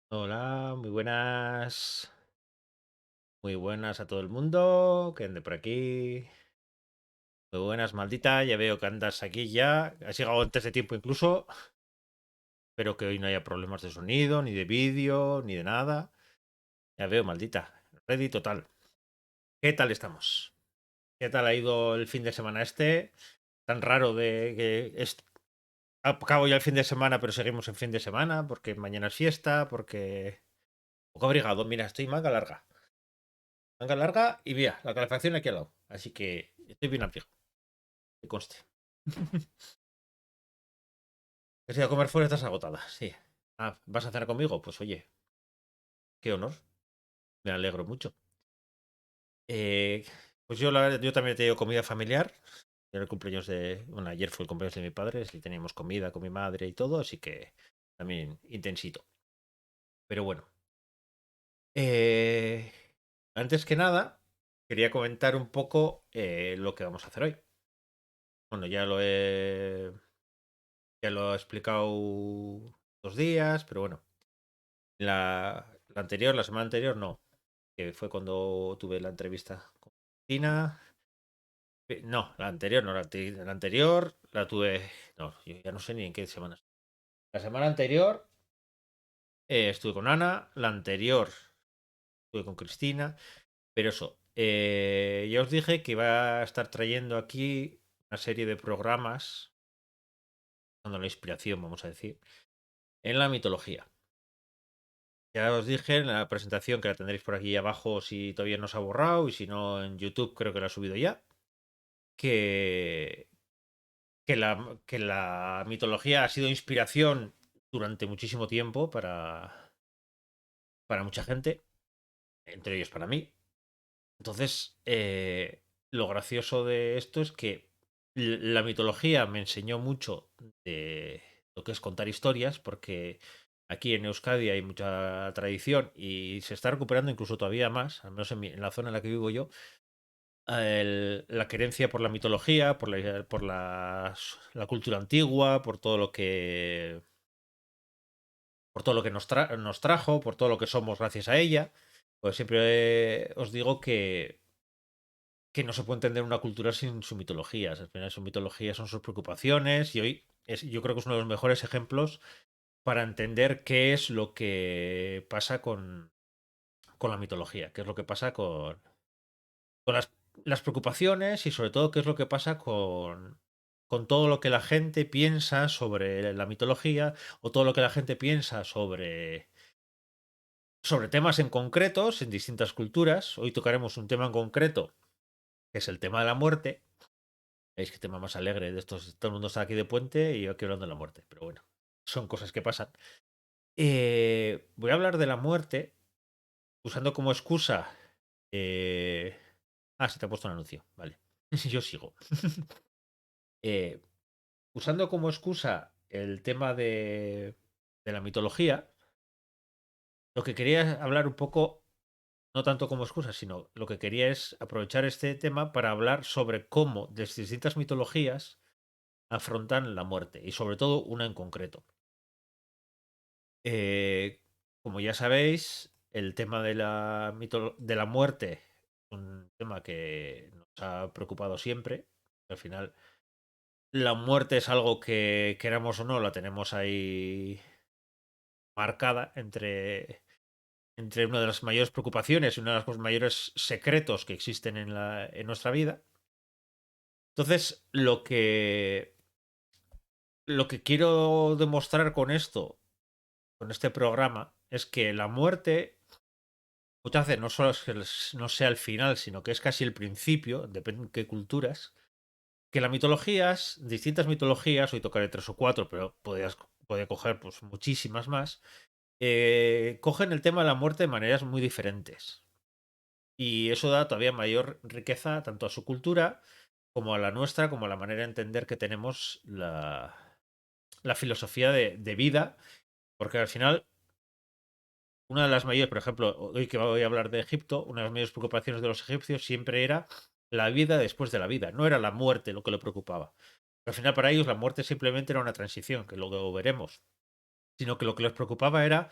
Hola, muy buenas. Muy buenas a todo el mundo que ande por aquí. Muy buenas, maldita. Ya veo que andas aquí ya. Has llegado antes de tiempo incluso. Espero que hoy no haya problemas de sonido, ni de vídeo, ni de nada. Ya veo, maldita. Ready total. ¿Qué tal estamos? ¿Qué tal ha ido el fin de semana este? Tan raro de que acabo ya el fin de semana, pero seguimos en fin de semana, porque mañana es fiesta, porque... Poco abrigado, mira, estoy manga larga. Manga larga y vía, la calefacción aquí al lado. Así que estoy bien abrigado, que conste. He ido a comer fuera, estás agotada, sí. Ah, ¿vas a cenar conmigo? Pues oye, qué honor. Me alegro mucho. Eh, pues yo, la verdad, yo también he tenido comida familiar. Era el cumpleaños de... Bueno, ayer fue el cumpleaños de mi padre y teníamos comida con mi madre y todo, así que también intensito. Pero bueno. eh, Antes que nada, quería comentar un poco lo que vamos a hacer hoy. Bueno, ya lo he explicado 2 días, pero bueno. La semana anterior no, que fue cuando tuve la entrevista con Cristina. No, la anterior no, la anterior la tuve. No, yo ya no sé ni en qué semana. La semana anterior estuve con Ana, la anterior estuve con Cristina, pero eso, ya os dije que iba a estar trayendo aquí una serie de programas, dando la inspiración, vamos a decir, en la mitología. Ya os dije en la presentación que la tendréis por aquí abajo si todavía no os ha borrado y si no en YouTube creo que la he subido ya, que, que la mitología ha sido inspiración durante muchísimo tiempo para mucha gente, entre ellos para mí. Entonces, lo gracioso de esto es que la mitología me enseñó mucho de lo que es contar historias, porque aquí en Euskadi hay mucha tradición y se está recuperando incluso todavía más, al menos en la zona en la que vivo yo, la querencia por la mitología, por la cultura antigua, por todo lo que nos trajo, por todo lo que somos gracias a ella. Pues siempre os digo que no se puede entender una cultura sin su mitología. Al final, su mitología son sus preocupaciones y hoy yo creo que es uno de los mejores ejemplos para entender qué es lo que pasa con la mitología, qué es lo que pasa con las preocupaciones y sobre todo qué es lo que pasa con todo lo que la gente piensa sobre la mitología o todo lo que la gente piensa sobre temas en concretos en distintas culturas. Hoy tocaremos un tema en concreto, que es el tema de la muerte. Veis qué tema más alegre de estos. Todo el mundo está aquí de puente y yo aquí hablando de la muerte. Pero bueno, son cosas que pasan. Voy a hablar de la muerte usando como excusa. eh, se te ha puesto un anuncio. Vale. Yo sigo. Eh, Usando como excusa el tema de la mitología, lo que quería hablar un poco, no tanto como excusa, sino lo que quería es aprovechar este tema para hablar sobre cómo las distintas mitologías afrontan la muerte y sobre todo una en concreto. Eh, Como ya sabéis, el tema de la muerte es un tema que nos ha preocupado siempre. Al final, la muerte es algo que, queramos o no, la tenemos ahí marcada entre una de las mayores preocupaciones y uno de los mayores secretos que existen en nuestra vida. Entonces, lo que quiero demostrar con esto, con este programa, es que la muerte muchas veces no solo es que no sea el final, sino que es casi el principio, depende de qué culturas, que las mitologías, distintas mitologías, hoy tocaré 3 o 4, pero podría coger pues muchísimas más, cogen el tema de la muerte de maneras muy diferentes. Y eso da todavía mayor riqueza tanto a su cultura como a la nuestra, como a la manera de entender que tenemos la filosofía de vida, porque al final una de las mayores, por ejemplo, hoy que voy a hablar de Egipto, una de las mayores preocupaciones de los egipcios siempre era la vida después de la vida, no era la muerte lo que le preocupaba. Al final para ellos la muerte simplemente era una transición, que luego veremos, sino que lo que les preocupaba era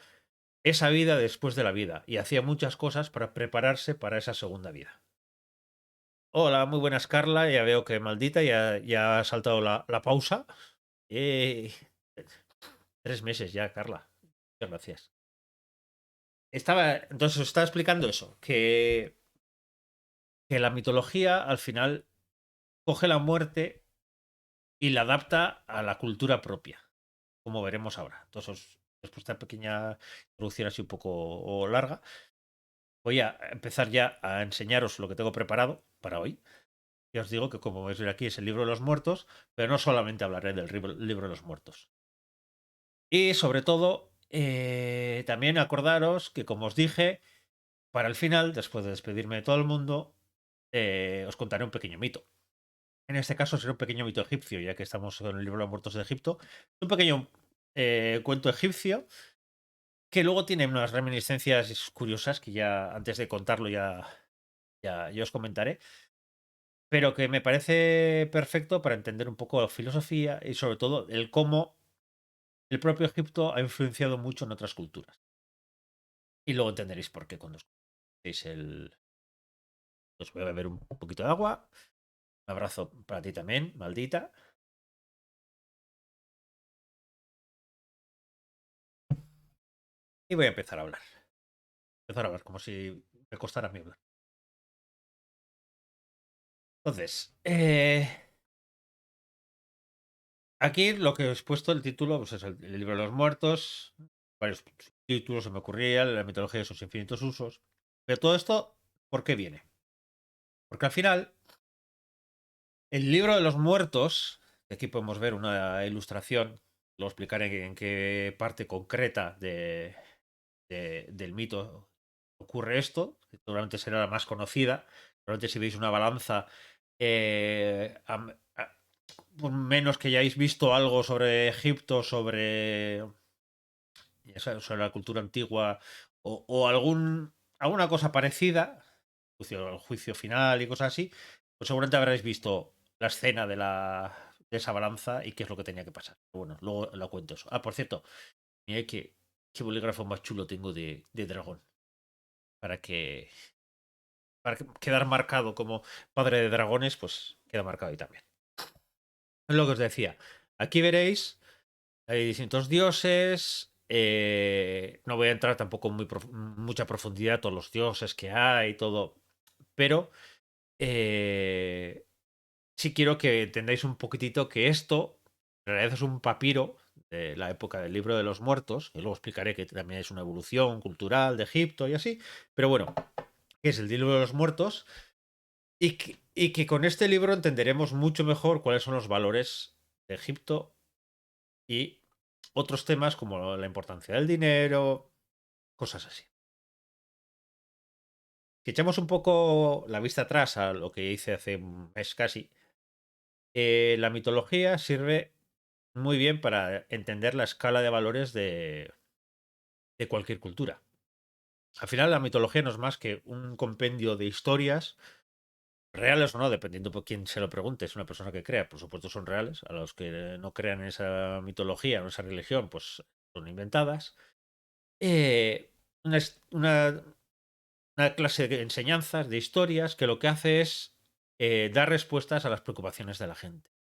esa vida después de la vida y hacía muchas cosas para prepararse para esa segunda vida. Hola, muy buenas, Carla. Ya veo que maldita ya ha saltado la pausa. Eh, 3 meses ya, Carla. Muchas gracias. Entonces os estaba explicando eso, que la mitología al final coge la muerte y la adapta a la cultura propia, como veremos ahora. Entonces, después de esta pequeña introducción así un poco larga, voy a empezar ya a enseñaros lo que tengo preparado para hoy. Ya os digo que, como veis aquí, es el libro de los muertos, pero no solamente hablaré del libro de los muertos. Y sobre todo, también acordaros que, como os dije, para el final, después de despedirme de todo el mundo, os contaré un pequeño mito. En este caso será un pequeño mito egipcio, ya que estamos en el libro de los muertos de Egipto. Un pequeño cuento egipcio que luego tiene unas reminiscencias curiosas que ya antes de contarlo ya os comentaré, pero que me parece perfecto para entender un poco la filosofía y sobre todo el cómo el propio Egipto ha influenciado mucho en otras culturas. Y luego entenderéis por qué cuando escuchéis el... Os voy a beber un poquito de agua. Un abrazo para ti también, maldita. Y voy a empezar a hablar. Empezar a hablar como si me costara a mí hablar. Entonces, aquí lo que os he puesto el título pues es el libro de los muertos. Varios títulos se me ocurrían, la mitología de sus infinitos usos. Pero todo esto, ¿por qué viene? Porque al final, el libro de los muertos, que aquí podemos ver una ilustración, lo explicaré en qué parte concreta del mito ocurre esto, que seguramente será la más conocida. Probablemente si veis una balanza, por menos que hayáis visto algo sobre Egipto, sobre la cultura antigua o alguna cosa parecida, el juicio final y cosas así, pues seguramente habréis visto la escena de esa balanza y qué es lo que tenía que pasar. Bueno, luego lo cuento eso. Ah, por cierto, mira qué bolígrafo más chulo tengo de dragón. Para que quedar marcado como padre de dragones, pues queda marcado ahí también. Es lo que os decía. Aquí veréis, hay distintos dioses. No voy a entrar tampoco en mucha profundidad a todos los dioses que hay y todo. Pero sí quiero que entendáis un poquitito que esto en realidad es un papiro de la época del libro de los muertos. Y luego explicaré que también es una evolución cultural de Egipto y así. Pero bueno, que es el libro de los muertos. Y que con este libro entenderemos mucho mejor cuáles son los valores de Egipto y otros temas como la importancia del dinero, cosas así. Si echamos un poco la vista atrás a lo que hice hace un mes casi, la mitología sirve muy bien para entender la escala de valores de cualquier cultura. Al final, la mitología no es más que un compendio de historias reales o no, dependiendo por quién se lo pregunte. Es una persona que crea, por supuesto son reales. A los que no crean en esa mitología o en esa religión, pues son inventadas. Eh, una, una clase de enseñanzas, de historias, que lo que hace es dar respuestas a las preocupaciones de la gente.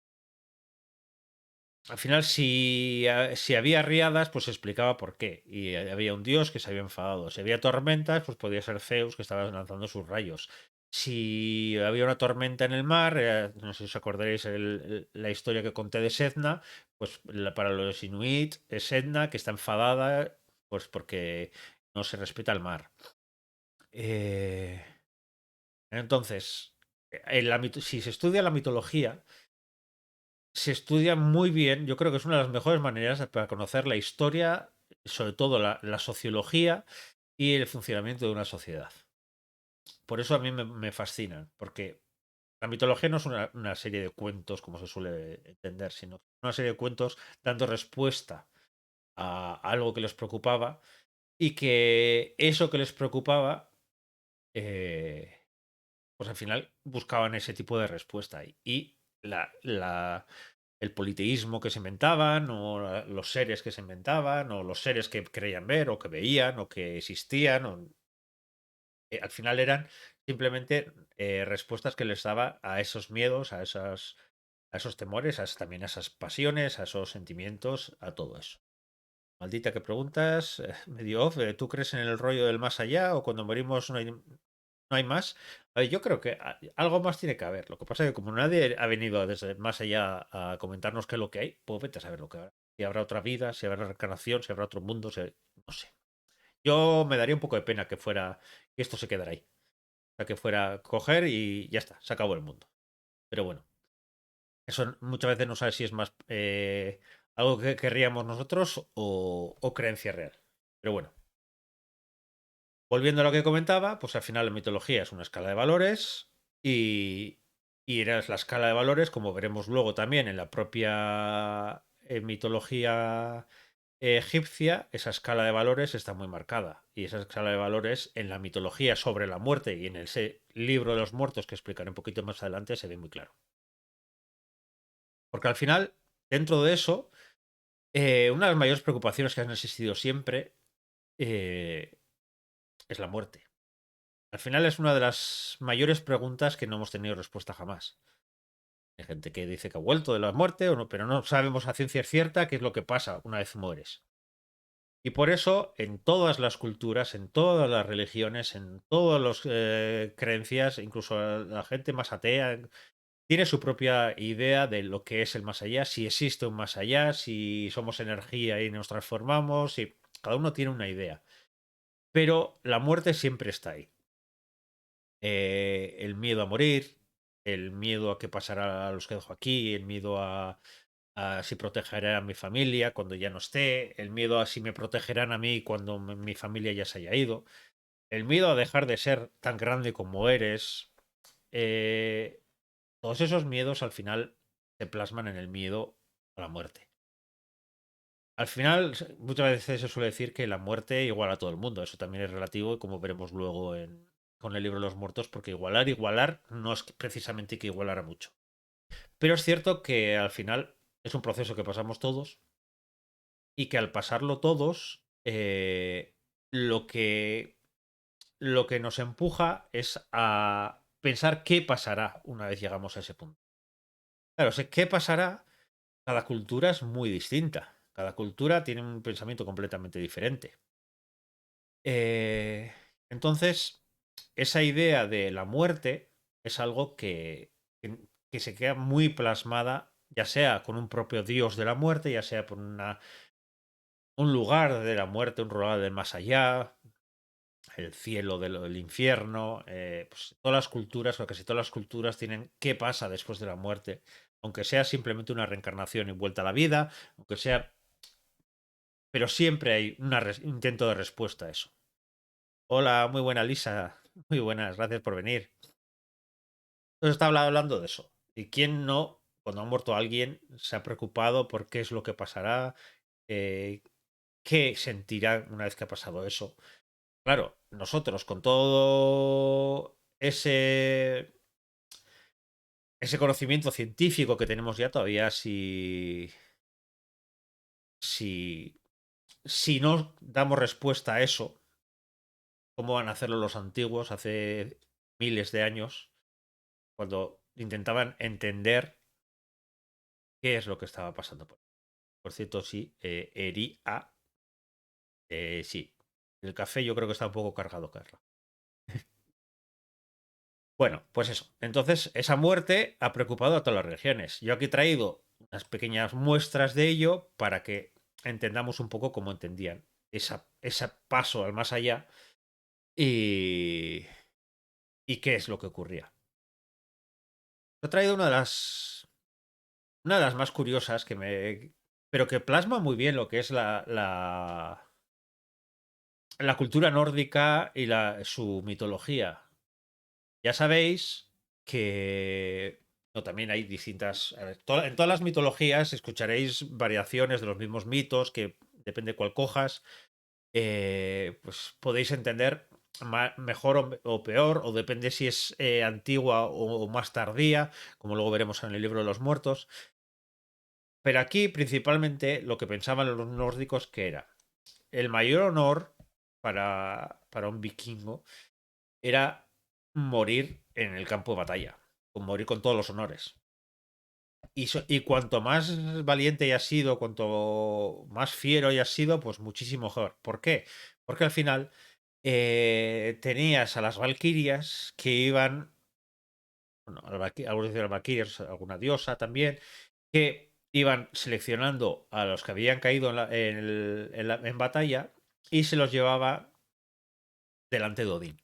Al final, si había riadas, pues se explicaba por qué. Y había un dios que se había enfadado. Si había tormentas, pues podía ser Zeus que estaba lanzando sus rayos. Si había una tormenta en el mar, no sé si os acordaréis la historia que conté de Sedna, pues para los Inuit es Sedna que está enfadada pues porque no se respeta el mar. Eh, entonces, si se estudia la mitología, se estudia muy bien. Yo creo que es una de las mejores maneras para conocer la historia, sobre todo la sociología y el funcionamiento de una sociedad. Por eso a mí me fascina, porque la mitología no es una serie de cuentos, como se suele entender, sino una serie de cuentos dando respuesta a algo que les preocupaba y que eso que les preocupaba, pues al final buscaban ese tipo de respuesta. Y el politeísmo que se inventaban, o los seres que se inventaban, o los seres que creían ver, o que veían, o que existían. Al final eran simplemente respuestas que les daba a esos miedos, a esos temores, también a esas pasiones, a esos sentimientos, a todo eso. Maldita que preguntas, medio off, ¿tú crees en el rollo del más allá o cuando morimos no hay más? A ver, yo creo que algo más tiene que haber. Lo que pasa es que como nadie ha venido desde el más allá a comentarnos qué es lo que hay, pues vete a saber lo que habrá. Si habrá otra vida, si habrá reencarnación, si habrá otro mundo, no sé. Yo me daría un poco de pena que esto se quedara ahí. O sea, que fuera coger y ya está, se acabó el mundo. Pero bueno, eso muchas veces no sabes si es más algo que querríamos nosotros o creencia real. Pero bueno, volviendo a lo que comentaba, pues al final la mitología es una escala de valores y, y era la escala de valores, como veremos luego también en la propia mitología egipcia, esa escala de valores está muy marcada. Y esa escala de valores en la mitología sobre la muerte y en ese libro de los muertos que explicaré un poquito más adelante se ve muy claro. Porque al final, dentro de eso, una de las mayores preocupaciones que han existido siempre eh, es la muerte. Al final es una de las mayores preguntas que no hemos tenido respuesta jamás. Hay gente que dice que ha vuelto de la muerte, o no, pero no sabemos a ciencia cierta qué es lo que pasa una vez mueres. Y por eso, en todas las culturas, en todas las religiones, en todas las creencias, incluso la gente más atea, tiene su propia idea de lo que es el más allá, si existe un más allá, si somos energía y nos transformamos, y cada uno tiene una idea. Pero la muerte siempre está ahí. El miedo a morir, el miedo a qué pasará a los que dejo aquí, el miedo a si protegeré a mi familia cuando ya no esté, el miedo a si me protegerán a mí cuando mi familia ya se haya ido, el miedo a dejar de ser tan grande como eres. eh, Todos esos miedos al final se plasman en el miedo a la muerte. Al final, muchas veces se suele decir que la muerte iguala a todo el mundo. Eso también es relativo, como veremos luego con el libro de los muertos, porque igualar no es precisamente que igualara mucho. Pero es cierto que al final es un proceso que pasamos todos y que al pasarlo todos, lo que nos empuja es a pensar qué pasará una vez llegamos a ese punto. Claro, sé qué pasará. Cada cultura es muy distinta. Cada cultura tiene un pensamiento completamente diferente. Eh, entonces, esa idea de la muerte es algo que se queda muy plasmada, ya sea con un propio dios de la muerte, ya sea por un lugar de la muerte, un lugar del más allá, el cielo del infierno. Pues todas las culturas, o casi todas las culturas, tienen qué pasa después de la muerte. Aunque sea simplemente una reencarnación y vuelta a la vida, aunque sea. Pero siempre hay un intento de respuesta a eso. Hola, muy buena Lisa. Muy buenas, gracias por venir. Entonces está hablando de eso. ¿Y quién no, cuando ha muerto alguien, se ha preocupado por qué es lo que pasará? Eh, ¿Qué sentirá una vez que ha pasado eso? Claro, nosotros con todo ese conocimiento científico que tenemos ya todavía, si, si no damos respuesta a eso, cómo van a hacerlo los antiguos hace miles de años, cuando intentaban entender qué es lo que estaba pasando. Por cierto, sí, Eria, sí. El café yo creo que está un poco cargado, Carla. Bueno, pues eso. Entonces, esa muerte ha preocupado a todas las religiones. Yo aquí he traído unas pequeñas muestras de ello para que entendamos un poco cómo entendían ese paso al más allá y, y qué es lo que ocurría. He traído una de las más curiosas pero que plasma muy bien lo que es la cultura nórdica y su mitología. Ya sabéis que no, también hay distintas. A ver, en todas las mitologías escucharéis variaciones de los mismos mitos, que depende cuál cojas, pues podéis entender mejor o peor, o depende si es antigua o más tardía, como luego veremos en el libro de los muertos. Pero aquí principalmente lo que pensaban los nórdicos que era el mayor honor para un vikingo era morir en el campo de batalla, morir con todos los honores. Y cuanto más valiente hayas sido, cuanto más fiero hayas sido, pues muchísimo mejor. ¿Por qué? Porque al final tenías a las valquirias que iban, bueno, algunos dicen las valquirias, alguna diosa también, que iban seleccionando a los que habían caído en batalla y se los llevaba delante de Odín.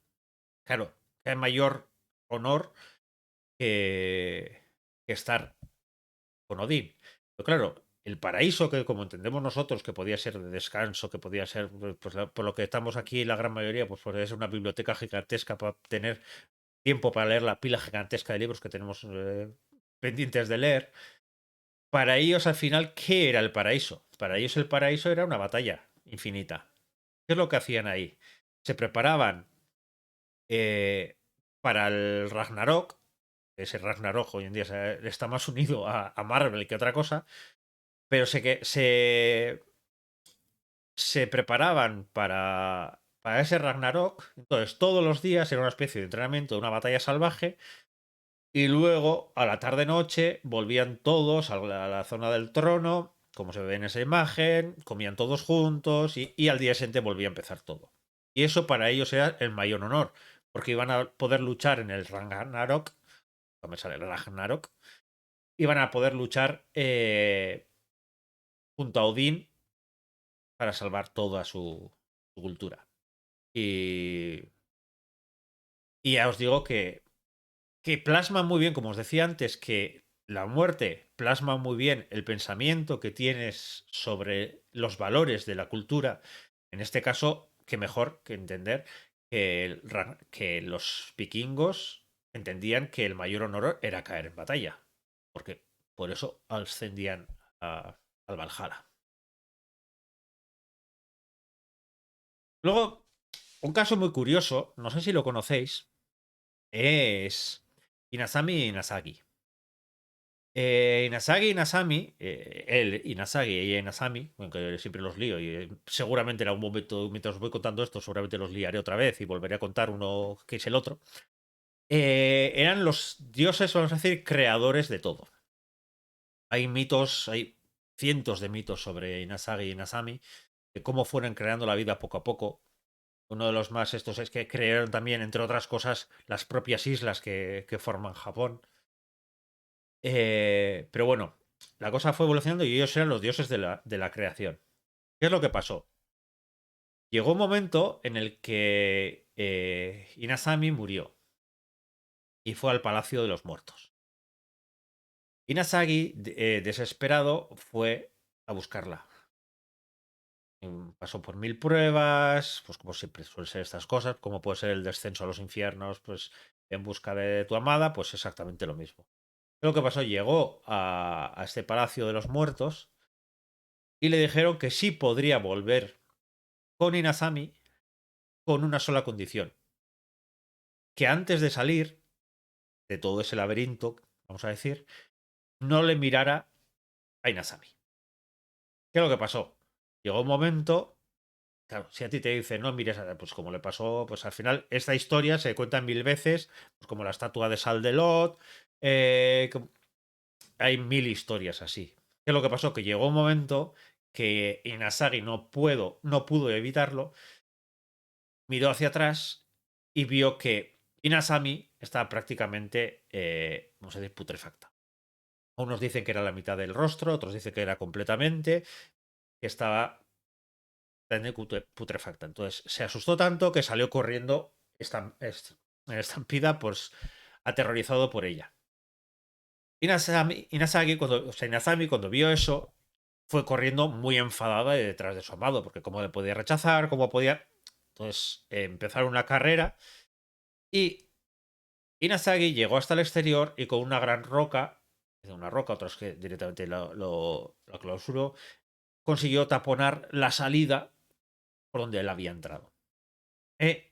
Claro, hay mayor honor que estar con Odín. Pero claro, el paraíso que como entendemos nosotros, que podía ser de descanso, que podía ser, pues por lo que estamos aquí la gran mayoría, pues podría ser una biblioteca gigantesca para tener tiempo para leer la pila gigantesca de libros que tenemos pendientes de leer. Para ellos al final, ¿qué era el paraíso? Para ellos el paraíso era una batalla infinita. ¿Qué es lo que hacían ahí? Se preparaban para el Ragnarok. Ese Ragnarok hoy en día está más unido a Marvel que otra cosa, pero se preparaban para ese Ragnarok. Entonces, todos los días era una especie de entrenamiento, de una batalla salvaje. Y luego, a la tarde-noche, volvían todos a la zona del trono, como se ve en esa imagen, comían todos juntos y al día siguiente volvía a empezar todo. Y eso para ellos era el mayor honor, porque iban a poder luchar en el Ragnarok, no me sale el Ragnarok, iban a poder luchar junto a Odín para salvar toda su cultura. Y, y ya os digo que plasma muy bien, como os decía antes, que la muerte plasma muy bien el pensamiento que tienes sobre los valores de la cultura. En este caso, que mejor que entender que los vikingos entendían que el mayor honor era caer en batalla. Porque por eso ascendían al Valhalla. Luego, un caso muy curioso, no sé si lo conocéis, es Inazami Inazagi. Inazagi y Inazami, él, Inazagi y Inazami, aunque siempre los lío y seguramente en algún momento, mientras os voy contando esto, seguramente los liaré otra vez y volveré a contar uno que es el otro, eran los dioses, vamos a decir, creadores de todo. Hay mitos, hay cientos de mitos sobre Inazagi y Inazami, de cómo fueron creando la vida poco a poco. Uno de los más estos es que crearon también, entre otras cosas, las propias islas que forman Japón. Pero bueno, la cosa fue evolucionando y ellos eran los dioses de la creación. ¿Qué es lo que pasó? Llegó un momento en el que Inazami murió y fue al Palacio de los Muertos. Inazagi, desesperado, fue a buscarla. Pasó por mil pruebas, pues como siempre suelen ser estas cosas, como puede ser el descenso a los infiernos, pues en busca de tu amada, pues exactamente lo mismo. Lo que pasó, llegó a este Palacio de los Muertos y le dijeron que sí podría volver con Inazami con una sola condición. Que antes de salir de todo ese laberinto, vamos a decir, no le mirara a Inazami. ¿Qué es lo que pasó? Llegó un momento, claro, si a ti te dicen no mires a, pues como le pasó, pues al final esta historia se cuenta mil veces, pues como la estatua de Sal de Lot, hay mil historias así. ¿Qué es lo que pasó? Que llegó un momento que Inazagi no pudo evitarlo, miró hacia atrás y vio que Inazami estaba prácticamente, vamos a decir, putrefacta. Unos dicen que era la mitad del rostro, otros dicen que era completamente, que estaba putrefacta. Entonces se asustó tanto que salió corriendo en estampida, pues aterrorizado por ella. Inazami, cuando vio eso, fue corriendo muy enfadada detrás de su amado, porque cómo le podía rechazar, cómo podía. Entonces empezaron una carrera y Inazagi llegó hasta el exterior y con una gran roca, una roca, otros que directamente lo clausuró, consiguió taponar la salida por donde él había entrado.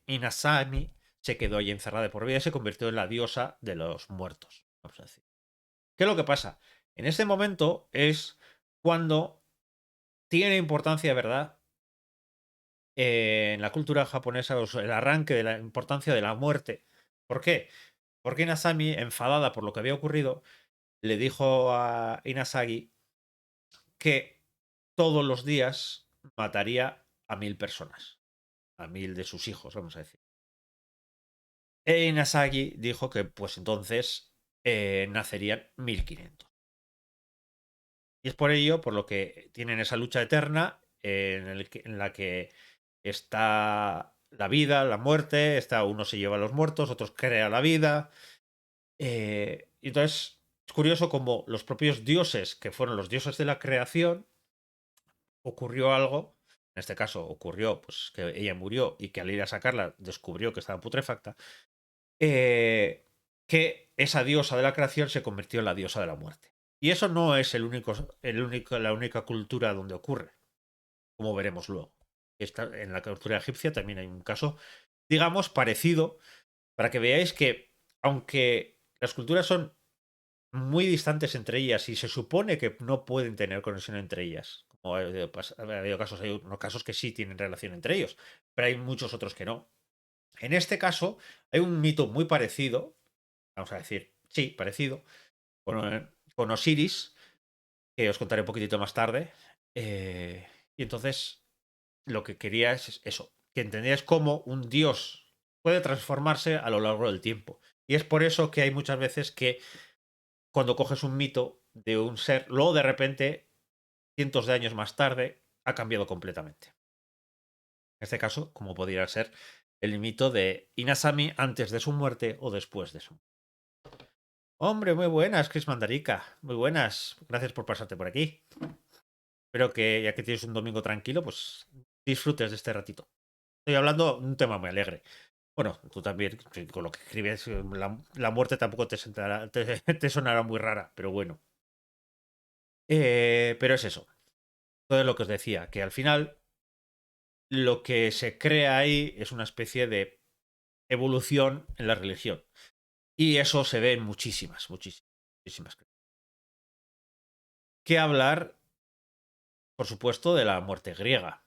Inazami se quedó ahí encerrada de por vida y se convirtió en la diosa de los muertos, vamos a decir. ¿Qué es lo que pasa? En este momento es cuando tiene importancia, ¿verdad? En la cultura japonesa, el arranque de la importancia de la muerte. ¿Por qué? Porque Inazami, enfadada por lo que había ocurrido, le dijo a Inazagi que todos los días mataría a 1000 personas, a 1000 de sus hijos, vamos a decir. E Inazagi dijo que pues entonces nacerían 1500. Y es por ello por lo que tienen esa lucha eterna en la que está la vida, la muerte, está uno se lleva a los muertos, otros crea la vida. Y entonces es curioso como los propios dioses, que fueron los dioses de la creación, ocurrió algo. En este caso ocurrió pues, que ella murió y que al ir a sacarla descubrió que estaba putrefacta. Que esa diosa de la creación se convirtió en la diosa de la muerte. Y eso no es la única cultura donde ocurre, como veremos luego. En la cultura egipcia también hay un caso, digamos, parecido, para que veáis que, aunque las culturas son muy distantes entre ellas y se supone que no pueden tener conexión entre ellas, como ha habido casos, hay unos casos que sí tienen relación entre ellos, pero hay muchos otros que no. En este caso, hay un mito muy parecido, vamos a decir, sí, parecido, con Osiris, que os contaré un poquitito más tarde. Y entonces, lo que quería es eso, que entendierais cómo un dios puede transformarse a lo largo del tiempo. Y es por eso que hay muchas veces que cuando coges un mito de un ser, luego de repente, cientos de años más tarde, ha cambiado completamente. En este caso, como podría ser el mito de Inazami antes de su muerte o después de su muerte. Hombre, muy buenas, Chris Mandarica. Muy buenas. Gracias por pasarte por aquí. Espero que ya que tienes un domingo tranquilo, pues disfrutes de este ratito. Estoy hablando de un tema muy alegre. Bueno, tú también, con lo que escribes, la muerte tampoco te sonará muy rara, pero bueno. Pero es eso. Todo lo que os decía, que al final lo que se crea ahí es una especie de evolución en la religión. Y eso se ve en muchísimas. Que hablar, por supuesto, de la muerte griega.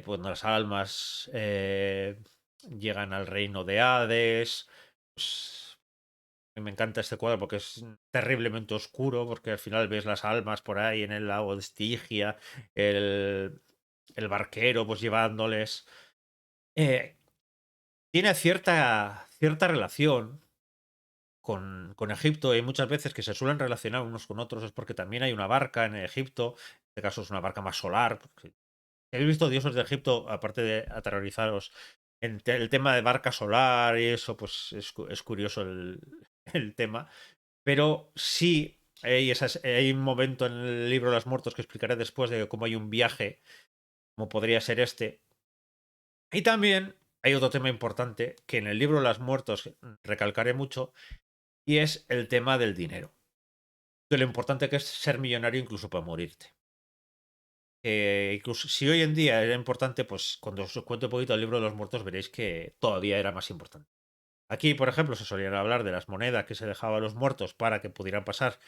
Cuando las almas llegan al reino de Hades. Pues, me encanta este cuadro porque es terriblemente oscuro, porque al final ves las almas por ahí en el lago de Estigia, el barquero pues llevándoles. Eh, Tiene cierta relación con Egipto. Hay muchas veces que se suelen relacionar unos con otros, es porque también hay una barca en Egipto. En este caso es una barca más solar. Si habéis visto Dioses de Egipto, aparte de aterrorizaros, el tema de barca solar y eso, pues es curioso el tema. Pero sí hay un momento en el libro de los muertos que explicaré después de cómo hay un viaje, como podría ser este. Y también hay otro tema importante que en el libro de los muertos recalcaré mucho, y es el tema del dinero. De lo importante que es ser millonario incluso para morirte. Incluso si hoy en día era importante, pues cuando os cuento un poquito el libro de los muertos veréis que todavía era más importante. Aquí, por ejemplo, se solían hablar de las monedas que se dejaban a los muertos para que pudieran pasar,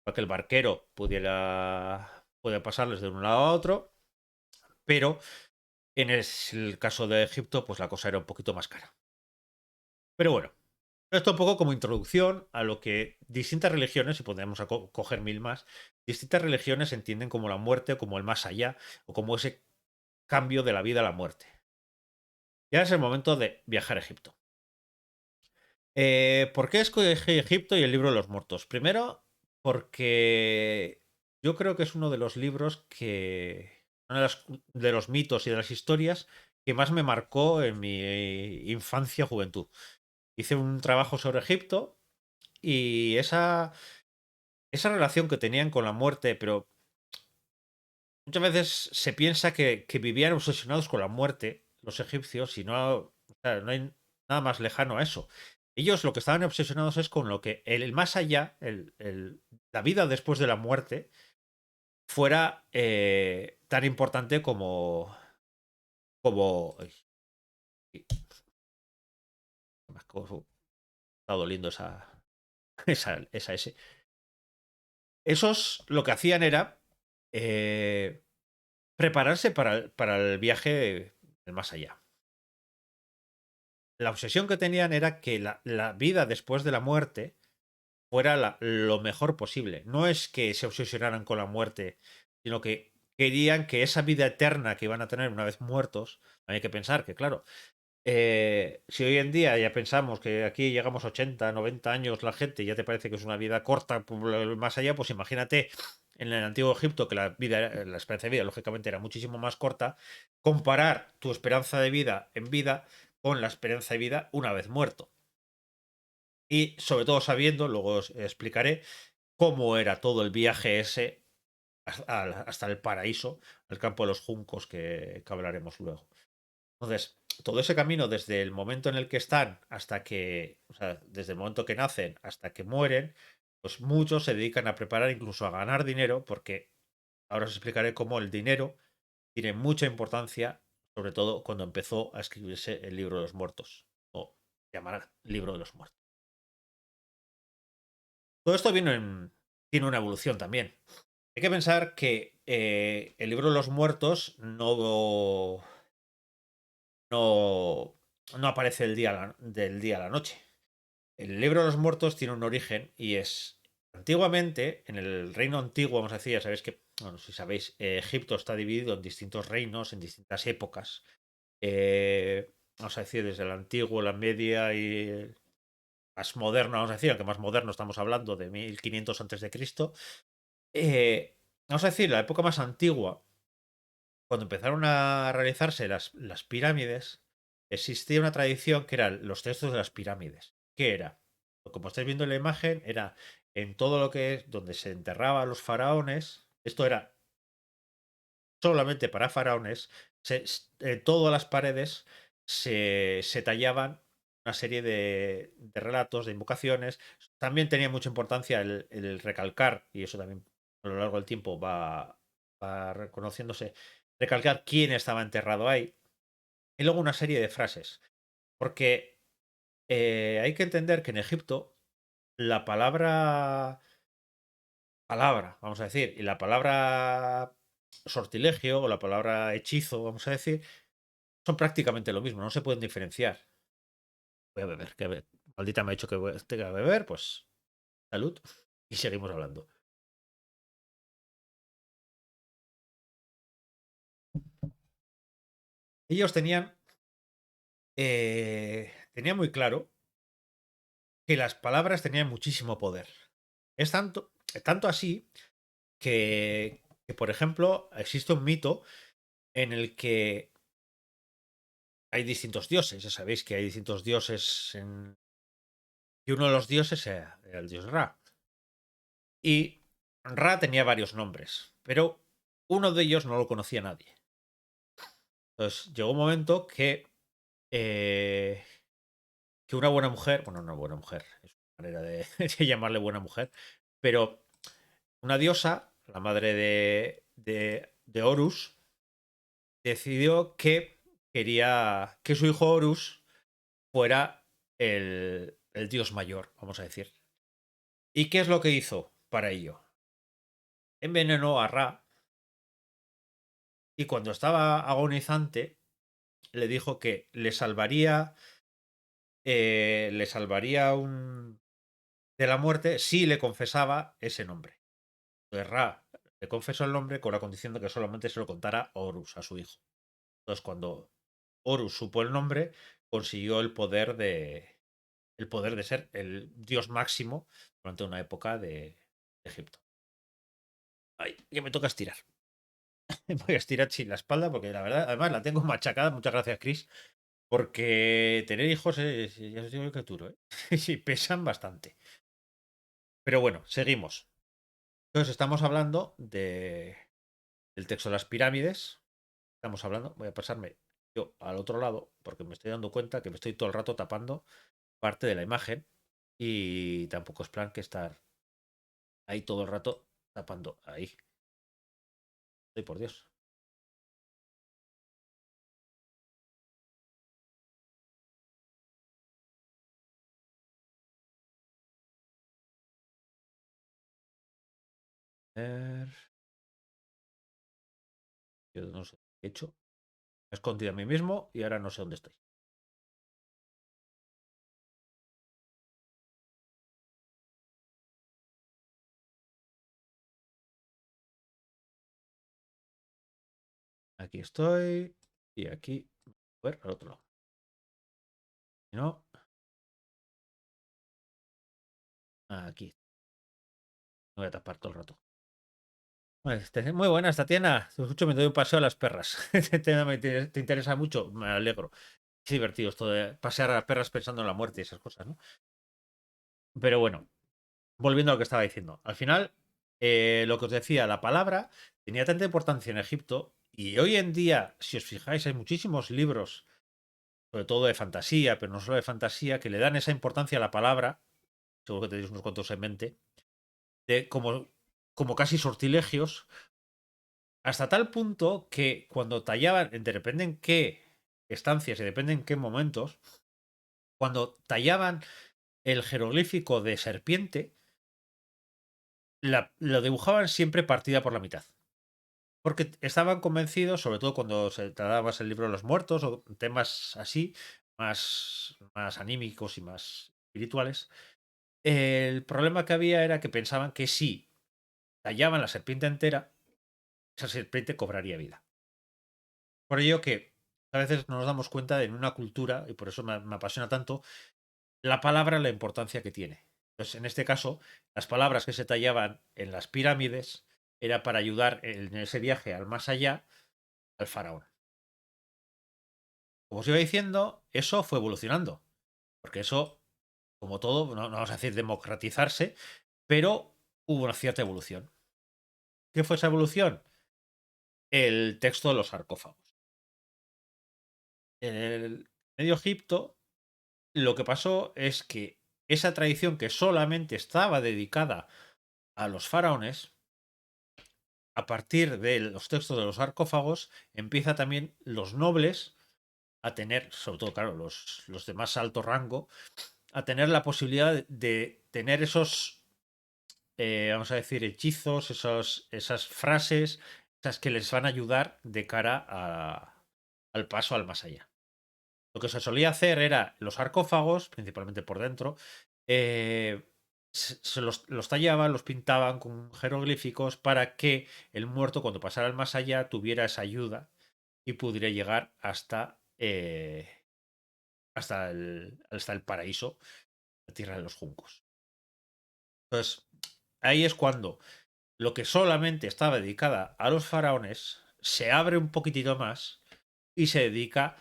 para que el barquero pudiera pasarles de un lado a otro, pero en el caso de Egipto, pues la cosa era un poquito más cara. Pero bueno, esto un poco como introducción a lo que distintas religiones, y podemos coger mil más, distintas religiones entienden como la muerte, como el más allá, o como ese cambio de la vida a la muerte. Y ahora es el momento de viajar a Egipto. ¿Por qué escogí Egipto y el libro de los muertos? Primero, porque yo creo que es uno de los libros uno de los mitos y de las historias que más me marcó en mi infancia, juventud. Hice un trabajo sobre Egipto y esa relación que tenían con la muerte, pero muchas veces se piensa que vivían obsesionados con la muerte los egipcios y no, o sea, no hay nada más lejano a eso. Ellos lo que estaban obsesionados es con lo que el más allá, la vida después de la muerte, fuera tan importante como... Ay, me está doliendo esa S. Esos lo que hacían era eh, prepararse para el viaje del más allá. La obsesión que tenían era que la vida después de la muerte fuera lo mejor posible. No es que se obsesionaran con la muerte, sino que querían que esa vida eterna que iban a tener una vez muertos, hay que pensar que, claro, si hoy en día ya pensamos que aquí llegamos a 80, 90 años la gente, ya te parece que es una vida corta más allá, pues imagínate en el antiguo Egipto que la esperanza de vida lógicamente era muchísimo más corta, comparar tu esperanza de vida en vida con la esperanza de vida una vez muerto. Y sobre todo sabiendo, luego os explicaré cómo era todo el viaje ese hasta el paraíso, el campo de los juncos que hablaremos luego. Entonces, todo ese camino desde el momento en el que están hasta que, o sea, desde el momento que nacen hasta que mueren, pues muchos se dedican a preparar, incluso a ganar dinero, porque ahora os explicaré cómo el dinero tiene mucha importancia, sobre todo cuando empezó a escribirse el libro de los muertos, o llamar libro de los muertos. Todo esto tiene una evolución también. Hay que pensar que el libro de los muertos no, no aparece del día a la noche. El libro de los muertos tiene un origen y es antiguamente, en el reino antiguo, vamos a decir, ya sabéis que, bueno, si sabéis, Egipto está dividido en distintos reinos, en distintas épocas. Vamos a decir, desde el antiguo, la media y el más moderno, vamos a decir, aunque más moderno estamos hablando de 1500 antes de Cristo. Vamos a decir, la época más antigua, cuando empezaron a realizarse las pirámides, existía una tradición que eran los textos de las pirámides. ¿Qué era? Como estáis viendo en la imagen, era en todo lo que es donde se enterraba a los faraones. Esto era solamente para faraones. En todas las paredes se tallaban una serie de relatos, de invocaciones. También tenía mucha importancia el recalcar, y eso también a lo largo del tiempo va reconociéndose, recalcar quién estaba enterrado ahí. Y luego una serie de frases. Porque hay que entender que en Egipto la palabra, vamos a decir, y la palabra sortilegio o la palabra hechizo, vamos a decir, son prácticamente lo mismo, no se pueden diferenciar. Voy a beber, maldita me ha dicho que tenga que beber, pues salud y seguimos hablando. Ellos tenían muy claro que las palabras tenían muchísimo poder. Es tanto así que, por ejemplo, existe un mito en el que hay distintos dioses. Ya sabéis que hay distintos dioses y uno de los dioses era el dios Ra. Y Ra tenía varios nombres, pero uno de ellos no lo conocía nadie. Entonces llegó un momento eh, que una buena mujer, bueno, una buena mujer, es una manera de llamarle buena mujer, pero una diosa, la madre de Horus, decidió que quería que su hijo Horus fuera el dios mayor, vamos a decir. ¿Y qué es lo que hizo para ello? Envenenó a Ra y cuando estaba agonizante le dijo que le salvaría de la muerte si le confesaba ese nombre. Entonces Ra le confesó el nombre con la condición de que solamente se lo contara a Horus, a su hijo. Entonces cuando Horus supo el nombre, consiguió el poder de ser el dios máximo durante una época de Egipto. Ay, que me toca estirar. Me voy a estirar sin la espalda porque la verdad, además la tengo machacada. Muchas gracias, Chris. Porque tener hijos ya os digo que es duro, ¿eh? Sí, pesan bastante. Pero bueno, seguimos. Entonces estamos hablando del texto de las pirámides. Estamos hablando, voy a pasarme yo al otro lado porque me estoy dando cuenta que me estoy todo el rato tapando parte de la imagen y tampoco es plan que estar ahí todo el rato tapando ahí. Ay, por Dios. A ver. Yo no sé qué he hecho. Me he escondido a mí mismo y ahora no sé dónde estoy. Aquí estoy. Y aquí. A ver, al otro lado. Si no, aquí. Me voy a tapar todo el rato. Muy buena esta tienda. Te escucho, me doy un paseo a las perras. ¿Te interesa mucho? Me alegro. Es divertido esto de pasear a las perras pensando en la muerte y esas cosas, ¿no? Pero bueno, volviendo a lo que estaba diciendo. Al final, lo que os decía, la palabra tenía tanta importancia en Egipto y hoy en día, si os fijáis, hay muchísimos libros, sobre todo de fantasía, pero no solo de fantasía, que le dan esa importancia a la palabra, seguro que tenéis unos cuantos en mente, de como casi sortilegios, hasta tal punto que cuando tallaban, depende en qué estancias y depende en qué momentos, cuando tallaban el jeroglífico de serpiente, lo dibujaban siempre partida por la mitad. Porque estaban convencidos, sobre todo cuando se trataba más el libro de los muertos o temas así, más anímicos y más espirituales. El problema que había era que pensaban que si tallaban la serpiente entera, esa serpiente cobraría vida. Por ello que a veces no nos damos cuenta de en una cultura, y por eso me apasiona tanto, la palabra, la importancia que tiene. Entonces, en este caso, las palabras que se tallaban en las pirámides era para ayudar en ese viaje al más allá al faraón. Como os iba diciendo, eso fue evolucionando. Porque eso, como todo, no vamos a decir democratizarse, pero hubo una cierta evolución. ¿Qué fue esa evolución? El texto de los sarcófagos. En el Medio Egipto, lo que pasó es que esa tradición que solamente estaba dedicada a los faraones, a partir de los textos de los sarcófagos, empieza también los nobles a tener, sobre todo, claro, los de más alto rango, a tener la posibilidad de tener esos, vamos a decir, hechizos, esas frases, esas que les van a ayudar de cara al paso al más allá. Lo que se solía hacer era los sarcófagos, principalmente por dentro, se los tallaban, los pintaban con jeroglíficos para que el muerto cuando pasara al más allá tuviera esa ayuda y pudiera llegar hasta el paraíso, la tierra de los juncos. Entonces, ahí es cuando lo que solamente estaba dedicada a los faraones se abre un poquitito más y se dedica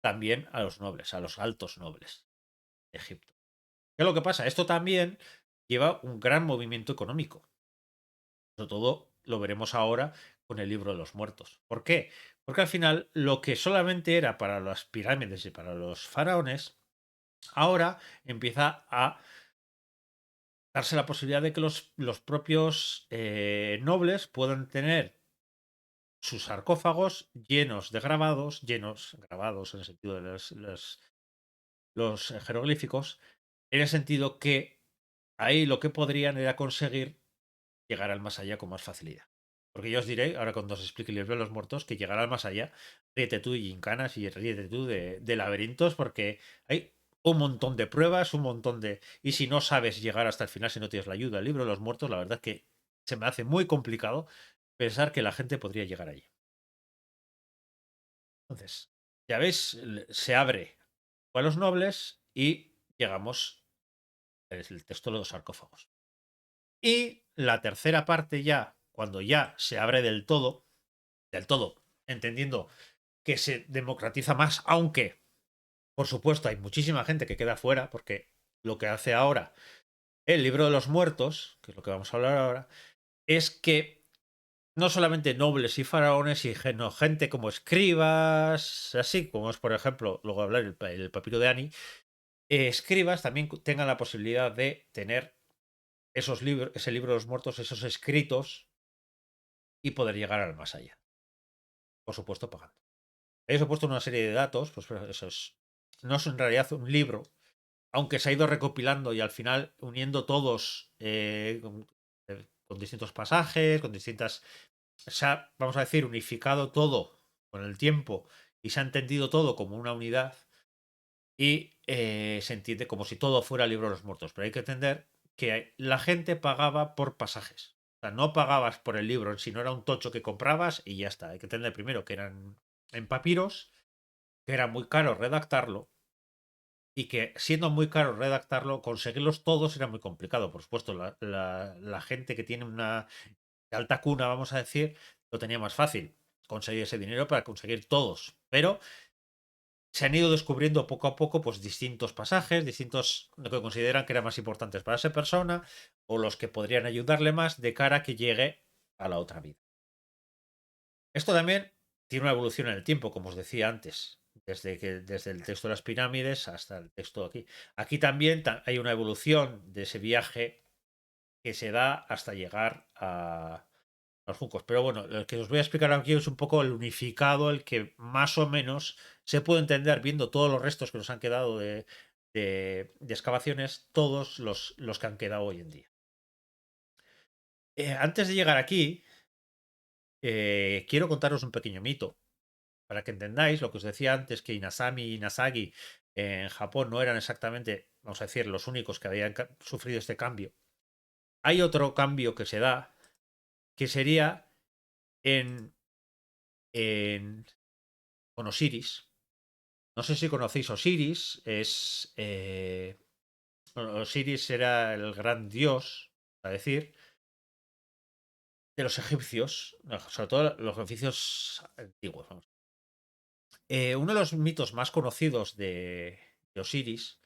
también a los nobles, a los altos nobles de Egipto. ¿Qué es lo que pasa? Esto también lleva un gran movimiento económico. Sobre todo lo veremos ahora con el libro de los muertos. ¿Por qué? Porque al final lo que solamente era para las pirámides y para los faraones, ahora empieza a darse la posibilidad de que los propios nobles puedan tener sus sarcófagos llenos de grabados, grabados en el sentido de los jeroglíficos, en el sentido que ahí lo que podrían era conseguir llegar al más allá con más facilidad. Porque yo os diré, ahora cuando os explique el libro de los muertos, que llegar al más allá, ríete tú de gincanas y ríete tú de laberintos, porque hay un montón de pruebas, un montón de... Y si no sabes llegar hasta el final, si no tienes la ayuda del libro de los muertos, la verdad es que se me hace muy complicado pensar que la gente podría llegar allí. Entonces, ya veis, se abre a los nobles y llegamos al texto de los sarcófagos. Y la tercera parte ya, cuando ya se abre del todo, entendiendo que se democratiza más, aunque, por supuesto, hay muchísima gente que queda fuera, porque lo que hace ahora el libro de los muertos, que es lo que vamos a hablar ahora, es que no solamente nobles y faraones, sino gente como escribas, así como es, por ejemplo, luego hablar el papiro de Ani, escribas también tengan la posibilidad de tener esos libros, ese libro de los muertos, esos escritos y poder llegar al más allá. Por supuesto, pagando. Ellos he puesto una serie de datos, pues eso no es en realidad un libro, aunque se ha ido recopilando y al final uniendo todos con distintos pasajes, con distintas se ha, vamos a decir, unificado todo con el tiempo y se ha entendido todo como una unidad y se entiende como si todo fuera el libro de los muertos. Pero hay que entender que la gente pagaba por pasajes. O sea, no pagabas por el libro, sino era un tocho que comprabas y ya está. Hay que entender primero que eran en papiros, que era muy caro redactarlo y que siendo muy caro redactarlo, conseguirlos todos era muy complicado. Por supuesto, la gente que tiene una alta cuna, vamos a decir, lo tenía más fácil conseguir ese dinero para conseguir todos. Pero se han ido descubriendo poco a poco pues distintos pasajes, distintos lo que consideran que eran más importantes para esa persona o los que podrían ayudarle más de cara a que llegue a la otra vida. Esto también tiene una evolución en el tiempo, como os decía antes, desde el texto de las pirámides hasta el texto aquí. Aquí también hay una evolución de ese viaje que se da hasta llegar a los juncos. Pero bueno, lo que os voy a explicar aquí es un poco el unificado, el que más o menos se puede entender viendo todos los restos que nos han quedado de excavaciones, todos los que han quedado hoy en día. Antes de llegar aquí, quiero contaros un pequeño mito para que entendáis lo que os decía antes, que Inazami y Inazagi en Japón no eran exactamente, vamos a decir, los únicos que habían sufrido este cambio. Hay otro cambio que se da, que sería en, en con Osiris. No sé si conocéis Osiris. Osiris era el gran dios, a decir, de los egipcios, sobre todo los egipcios antiguos. Vamos. Uno de los mitos más conocidos de Osiris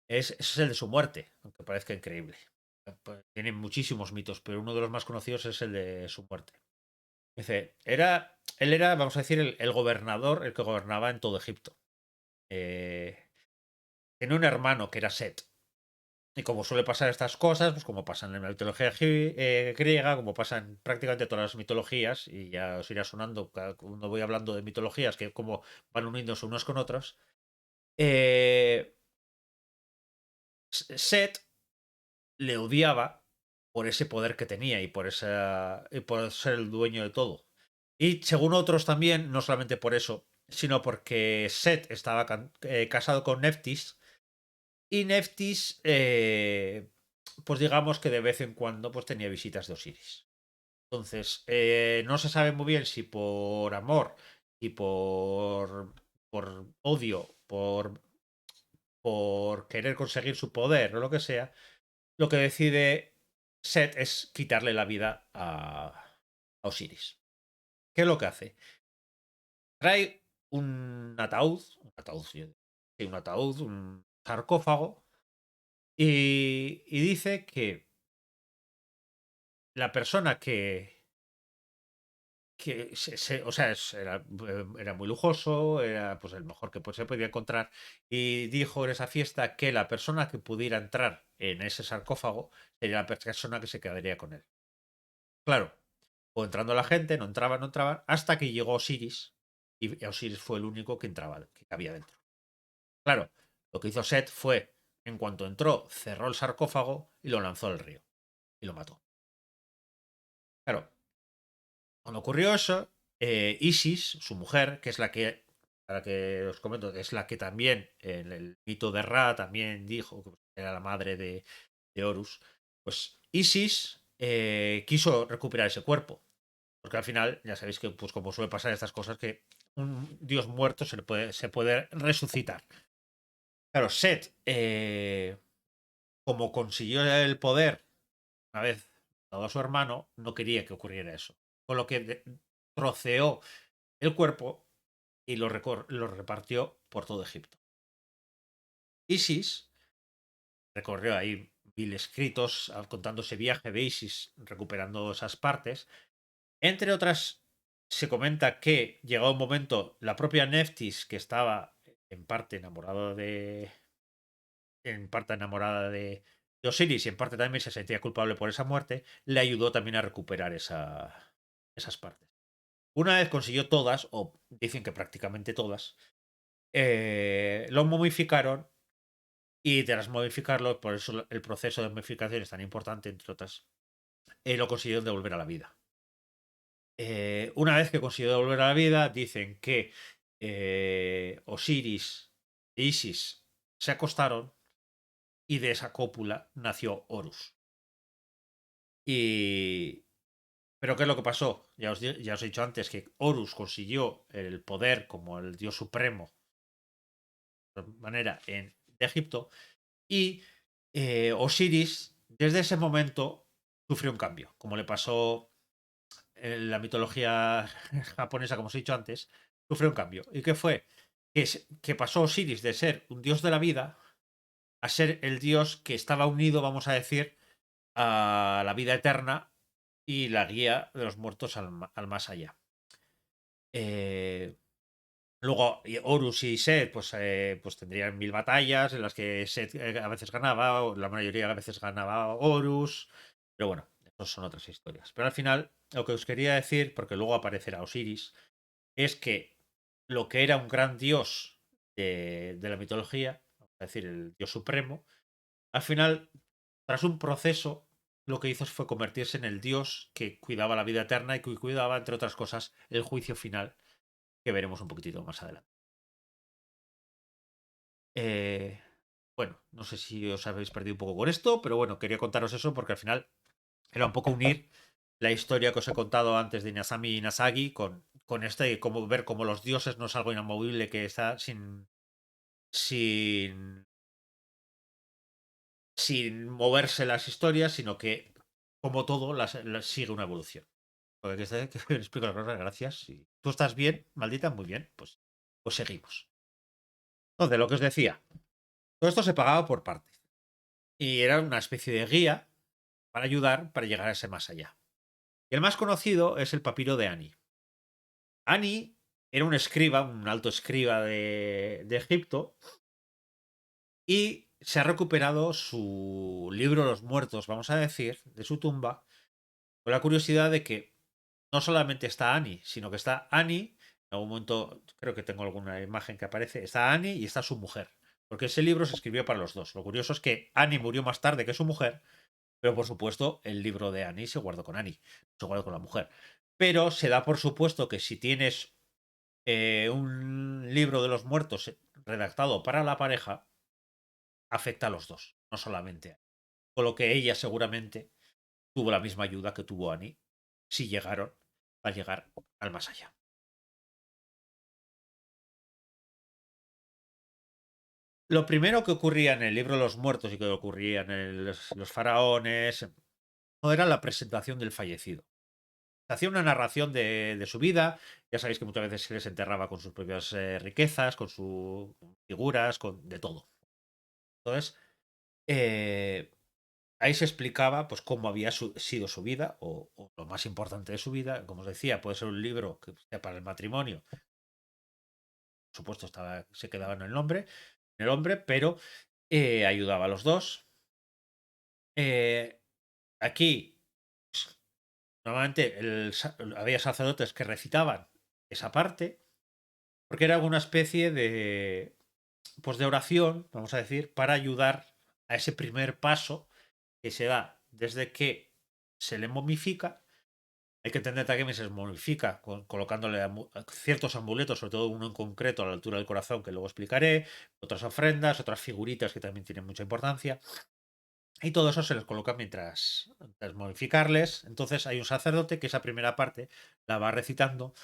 es el de su muerte, aunque parezca increíble. Pues, tiene muchísimos mitos, pero uno de los más conocidos es el de su muerte. Dice, él era, vamos a decir, el gobernador, el que gobernaba en todo Egipto. Tenía un hermano que era Set. Y como suele pasar estas cosas, pues como pasan en la mitología griega, como pasan prácticamente todas las mitologías, y ya os irá sonando cuando voy hablando de mitologías, que como van uniéndose unos con otros, eh, Set le odiaba por ese poder que tenía y por ser el dueño de todo. Y según otros también, no solamente por eso, sino porque Set estaba casado con Neftis, y Neftis, pues digamos que de vez en cuando pues tenía visitas de Osiris. Entonces, no se sabe muy bien si por amor y por odio, por querer conseguir su poder o lo que sea, lo que decide Set es quitarle la vida a Osiris. ¿Qué es lo que hace? Trae un ataúd, sí, un ataúd, un sarcófago, y dice que la persona que o sea, era muy lujoso, era pues el mejor que se podía encontrar, y dijo en esa fiesta que la persona que pudiera entrar en ese sarcófago sería la persona que se quedaría con él. Claro, o entrando la gente, no entraban, hasta que llegó Osiris, y Osiris fue el único que entraba, que cabía dentro. Claro, lo que hizo Set fue, en cuanto entró, cerró el sarcófago y lo lanzó al río, y lo mató. Claro, cuando ocurrió eso, Isis, su mujer, que es la que, para que os comento, es la que también en el mito de Ra también dijo que era la madre de Horus, pues Isis quiso recuperar ese cuerpo. Porque al final, ya sabéis que, pues como suele pasar estas cosas, que un dios muerto se puede resucitar. Claro, Set, como consiguió el poder una vez dado a su hermano, no quería que ocurriera eso. Con lo que troceó el cuerpo y lo repartió por todo Egipto. Isis recorrió ahí mil escritos contando ese viaje de Isis recuperando esas partes. Entre otras, se comenta que llegó un momento, la propia Neftis, que estaba en parte enamorada de Osiris y en parte también se sentía culpable por esa muerte, le ayudó también a recuperar esas partes. Una vez consiguió todas, o dicen que prácticamente todas, lo momificaron y tras modificarlo, por eso el proceso de momificación es tan importante, entre otras, lo consiguieron devolver a la vida. Una vez que consiguió volver a la vida, dicen que Osiris e Isis se acostaron y de esa cópula nació Horus. Y... ¿Pero qué es lo que pasó? Ya os he dicho antes que Horus consiguió el poder como el dios supremo de manera de Egipto y Osiris desde ese momento sufrió un cambio, como le pasó en la mitología japonesa, como os he dicho antes, sufrió un cambio. ¿Y qué fue? Que pasó Osiris de ser un dios de la vida a ser el dios que estaba unido, vamos a decir, a la vida eterna y la guía de los muertos al más allá. Luego Horus y Set pues tendrían 1000 batallas en las que Set a veces ganaba, o la mayoría a veces ganaba Horus, pero bueno, esas son otras historias. Pero al final, lo que os quería decir, porque luego aparecerá Osiris, es que lo que era un gran dios de la mitología, es decir, el dios supremo, al final, tras un proceso, lo que hizo fue convertirse en el dios que cuidaba la vida eterna y que cuidaba, entre otras cosas, el juicio final, que veremos un poquitito más adelante. Eh, bueno, no sé si os habéis perdido un poco con esto, pero bueno, quería contaros eso porque al final era un poco unir la historia que os he contado antes de Inazami y Nasagi con este, y como ver cómo los dioses no es algo inamovible que está sin, sin moverse las historias, sino que como todo sigue una evolución. Porque que explico las cosas, gracias. Si tú estás bien, maldita, muy bien, pues seguimos. Entonces, lo que os decía, todo esto se pagaba por partes. Y era una especie de guía para ayudar para llegar a ese más allá. Y el más conocido es el papiro de Ani. Ani era un escriba, un alto escriba de Egipto, y se ha recuperado su libro Los Muertos, vamos a decir, de su tumba, con la curiosidad de que no solamente está Ani, sino que está Ani, en algún momento creo que tengo alguna imagen que aparece, está Ani y está su mujer. Porque ese libro se escribió para los dos. Lo curioso es que Ani murió más tarde que su mujer, pero por supuesto, el libro de Annie se guardó con Annie, se guardó con la mujer. Pero se da por supuesto que si tienes un libro de los muertos redactado para la pareja, afecta a los dos, no solamente a Annie. Con lo que ella seguramente tuvo la misma ayuda que tuvo Annie si llegaron a llegar al más allá. Lo primero que ocurría en el libro de los muertos y que ocurría en los faraones no era la presentación del fallecido. Hacía una narración de su vida. Ya sabéis que muchas veces se les enterraba con sus propias riquezas, con sus figuras, de todo. Entonces, eh, ahí se explicaba pues cómo había sido su vida, o lo más importante de su vida. Como os decía, puede ser un libro que sea para el matrimonio. Por supuesto, se quedaba en el hombre, pero ayudaba a los dos. Eh, aquí, pues, normalmente había sacerdotes que recitaban esa parte porque era una especie pues de oración, vamos a decir, para ayudar a ese primer paso que se da desde que se le momifica. Hay que entender también que se momifica colocándole ciertos amuletos, sobre todo uno en concreto a la altura del corazón, que luego explicaré, otras ofrendas, otras figuritas que también tienen mucha importancia. Y todo eso se les coloca mientras momificarles. Entonces hay un sacerdote que esa primera parte la va recitando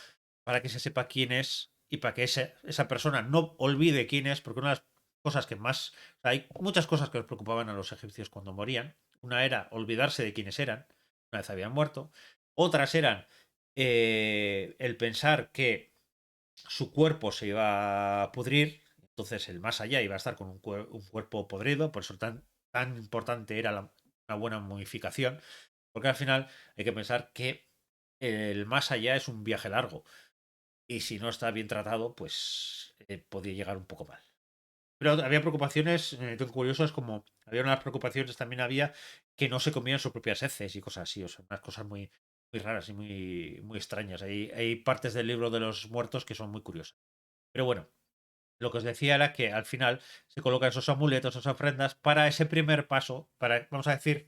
para que se sepa quién es y para que esa persona no olvide quién es, porque una de las cosas que más... O sea, hay muchas cosas que les preocupaban a los egipcios cuando morían. Una era olvidarse de quiénes eran, una vez habían muerto. Otras eran el pensar que su cuerpo se iba a pudrir, entonces el más allá iba a estar con un cuerpo podrido, por eso tan importante era una buena momificación, porque al final hay que pensar que el más allá es un viaje largo y si no está bien tratado, pues podría llegar un poco mal. Pero había preocupaciones, curiosas, como había unas preocupaciones, también había que no se comían sus propias heces y cosas así, o sea, unas cosas muy raras y muy extrañas. Hay partes del libro de los muertos que son muy curiosas. Pero bueno, lo que os decía era que al final se colocan esos amuletos, esas ofrendas, para ese primer paso, para, vamos a decir,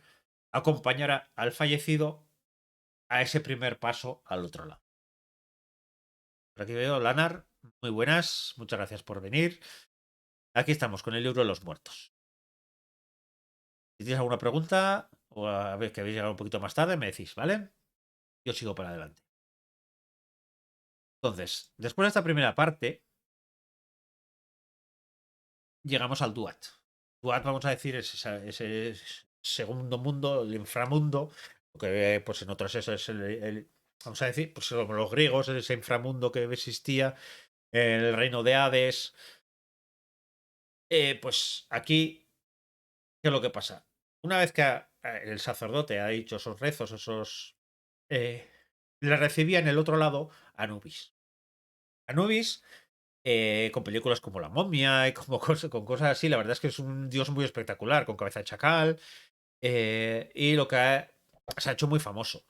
acompañar al fallecido a ese primer paso al otro lado. Por aquí veo, Lanar, muy buenas, muchas gracias por venir. Aquí estamos con el libro de los muertos. Si tienes alguna pregunta o a ver que habéis llegado un poquito más tarde, me decís, ¿vale? Yo sigo para adelante. Entonces, después de esta primera parte, llegamos al Duat. Duat, vamos a decir, es ese segundo mundo, el inframundo, lo que pues en otros eso es vamos a decir, pues como los griegos, ese inframundo que existía, el reino de Hades. Pues aquí, ¿qué es lo que pasa? Una vez que el sacerdote ha dicho esos rezos, eh, le recibía en el otro lado Anubis. Anubis, con películas como La momia y como con cosas así, la verdad es que es un dios muy espectacular, con cabeza de chacal, y se ha hecho muy famoso.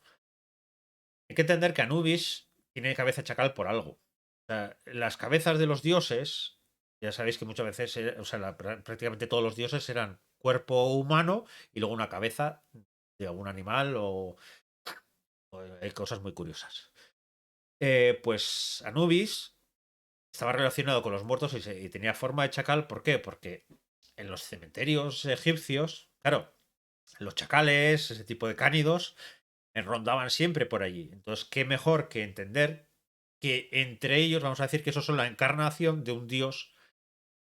Hay que entender que Anubis tiene cabeza de chacal por algo. O sea, las cabezas de los dioses, ya sabéis que muchas veces, o sea, prácticamente todos los dioses eran cuerpo humano y luego una cabeza de algún animal o hay cosas muy curiosas. Pues Anubis estaba relacionado con los muertos y tenía forma de chacal. ¿Por qué? Porque en los cementerios egipcios, claro, los chacales, ese tipo de cánidos, rondaban siempre por allí. Entonces, qué mejor que entender que entre ellos, vamos a decir que eso son la encarnación de un dios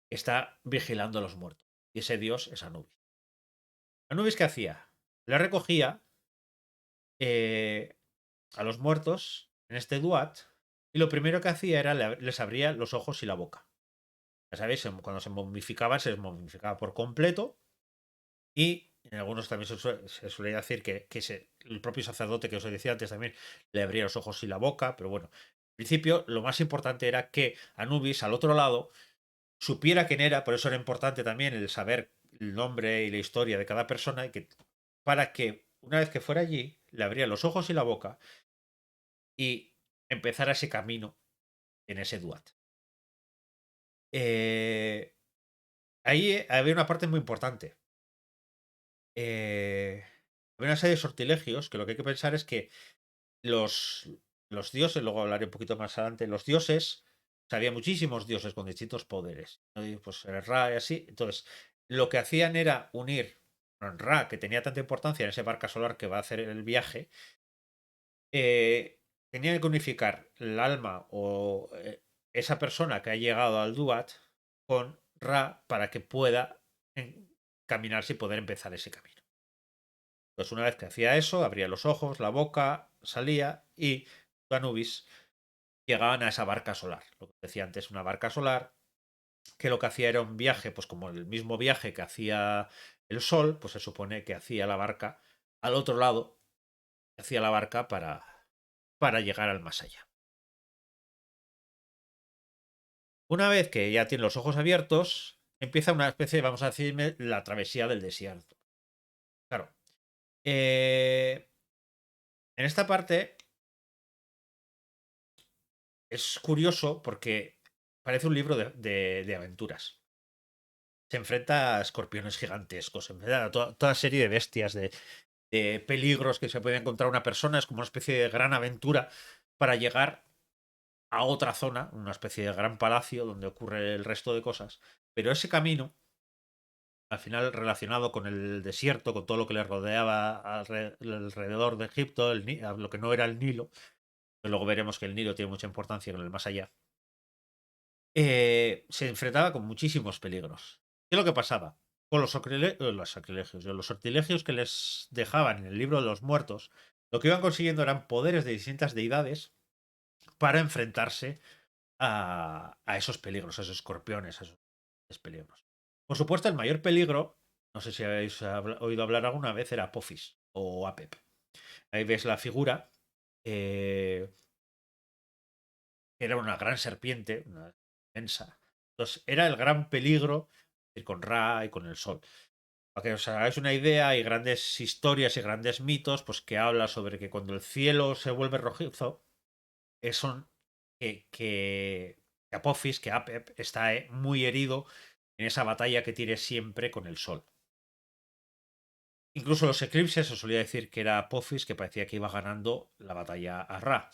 que está vigilando a los muertos. Y ese dios es Anubis. ¿Anubis qué hacía? Le recogía eh, a los muertos en este duat y lo primero que hacía era les abría los ojos y la boca. Ya sabéis, cuando se momificaban, se les momificaba por completo y en algunos también se suele decir que el propio sacerdote que os decía antes también le abría los ojos y la boca, pero bueno, al principio lo más importante era que Anubis al otro lado supiera quién era, por eso era importante también el saber el nombre y la historia de cada persona para que una vez que fuera allí le abría los ojos y la boca y empezara ese camino en ese duat. Eh, Ahí había una parte muy importante. Había una serie de sortilegios que lo que hay que pensar es que los, los dioses, luego hablaré un poquito más adelante, los dioses, o sea, había muchísimos dioses con distintos poderes, ¿no? Y pues el Ra y así. Entonces, lo que hacían era unir Ra, que tenía tanta importancia en ese barca solar que va a hacer el viaje, tenían que unificar el alma o esa persona que ha llegado al Duat con Ra para que pueda caminarse y poder empezar ese camino. Entonces, una vez que hacía eso, abría los ojos, la boca, salía y Anubis llegaban a esa barca solar. Lo que decía antes, una barca solar que lo que hacía era un viaje, pues como el mismo viaje que hacía el Sol, pues se supone que hacía la barca al otro lado, hacía la barca para llegar al más allá. Una vez que ya tiene los ojos abiertos, empieza una especie, vamos a decirme, la travesía del desierto. Claro. En esta parte es curioso porque parece un libro de aventuras. Se enfrenta a escorpiones gigantescos, se enfrenta a toda serie de bestias, de peligros que se puede encontrar una persona. Es como una especie de gran aventura para llegar a otra zona, una especie de gran palacio donde ocurre el resto de cosas. Pero ese camino, al final relacionado con el desierto, con todo lo que le rodeaba alrededor de Egipto, lo que no era el Nilo, que luego veremos que el Nilo tiene mucha importancia en el más allá, se enfrentaba con muchísimos peligros. ¿Qué es lo que pasaba? Con los sacrilegios, los sortilegios que les dejaban en el libro de los muertos, lo que iban consiguiendo eran poderes de distintas deidades para enfrentarse a esos peligros, a esos escorpiones, a esos peligros. Por supuesto, el mayor peligro, no sé si habéis oído hablar alguna vez, era Apophis o Apep. Ahí ves la figura. eh, Era una gran serpiente, una inmensa. Entonces, era el gran peligro con Ra y con el Sol. Para que os hagáis una idea, hay grandes historias y grandes mitos pues, que habla sobre que cuando el cielo se vuelve rojizo, son que Apophis, que Apep, está muy herido en esa batalla que tiene siempre con el Sol. Incluso los eclipses se solía decir que era Apophis, que parecía que iba ganando la batalla a Ra.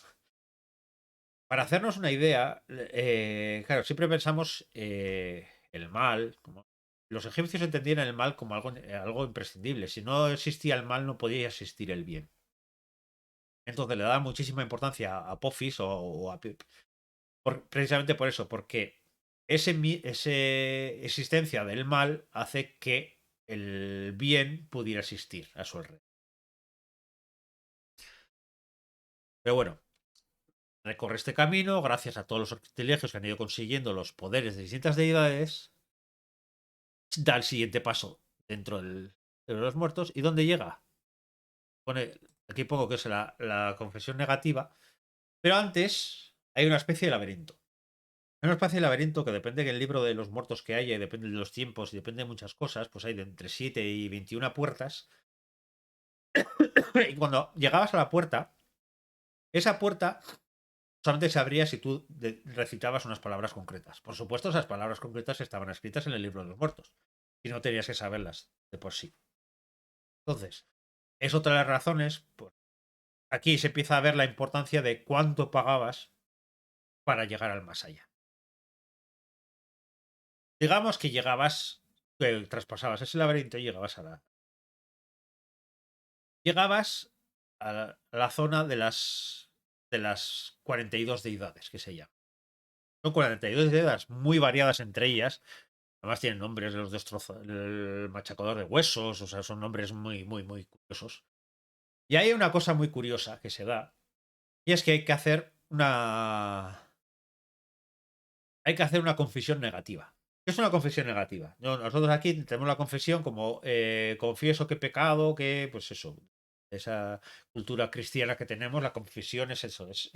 Para hacernos una idea, claro, siempre pensamos el mal. Los egipcios entendían el mal como algo imprescindible. Si no existía el mal, no podía existir el bien. Entonces le daban muchísima importancia a Apophis o a Pip. Precisamente por eso, porque ese existencia del mal hace que el bien pudiera existir a su alrededor. Pero bueno, recorre este camino gracias a todos los sortilegios que han ido consiguiendo los poderes de distintas deidades. Da el siguiente paso dentro de los muertos. ¿Y dónde llega? Pone, aquí pongo que es la confesión negativa. Pero antes hay una especie de laberinto. Hay una especie de laberinto que depende del libro de los muertos que haya y depende de los tiempos y depende de muchas cosas. Pues hay de entre 7 y 21 puertas. Y cuando llegabas a la puerta, esa puerta solamente se abría si tú recitabas unas palabras concretas. Por supuesto, esas palabras concretas estaban escritas en el libro de los muertos. Y no tenías que saberlas de por sí. Entonces, es otra de las razones. Pues, aquí se empieza a ver la importancia de cuánto pagabas para llegar al más allá. Digamos que llegabas, que traspasabas ese laberinto y llegabas a la zona de las 42 deidades, que se llama. Son 42 deidades muy variadas entre ellas. Además tienen nombres de los el machacador de huesos, o sea, son nombres muy, muy, muy curiosos. Y hay una cosa muy curiosa que se da, y es que hay que hacer una confesión negativa. ¿Qué es una confesión negativa? Nosotros aquí tenemos la confesión como confieso que he pecado, que pues eso, esa cultura cristiana que tenemos, la confesión es eso, es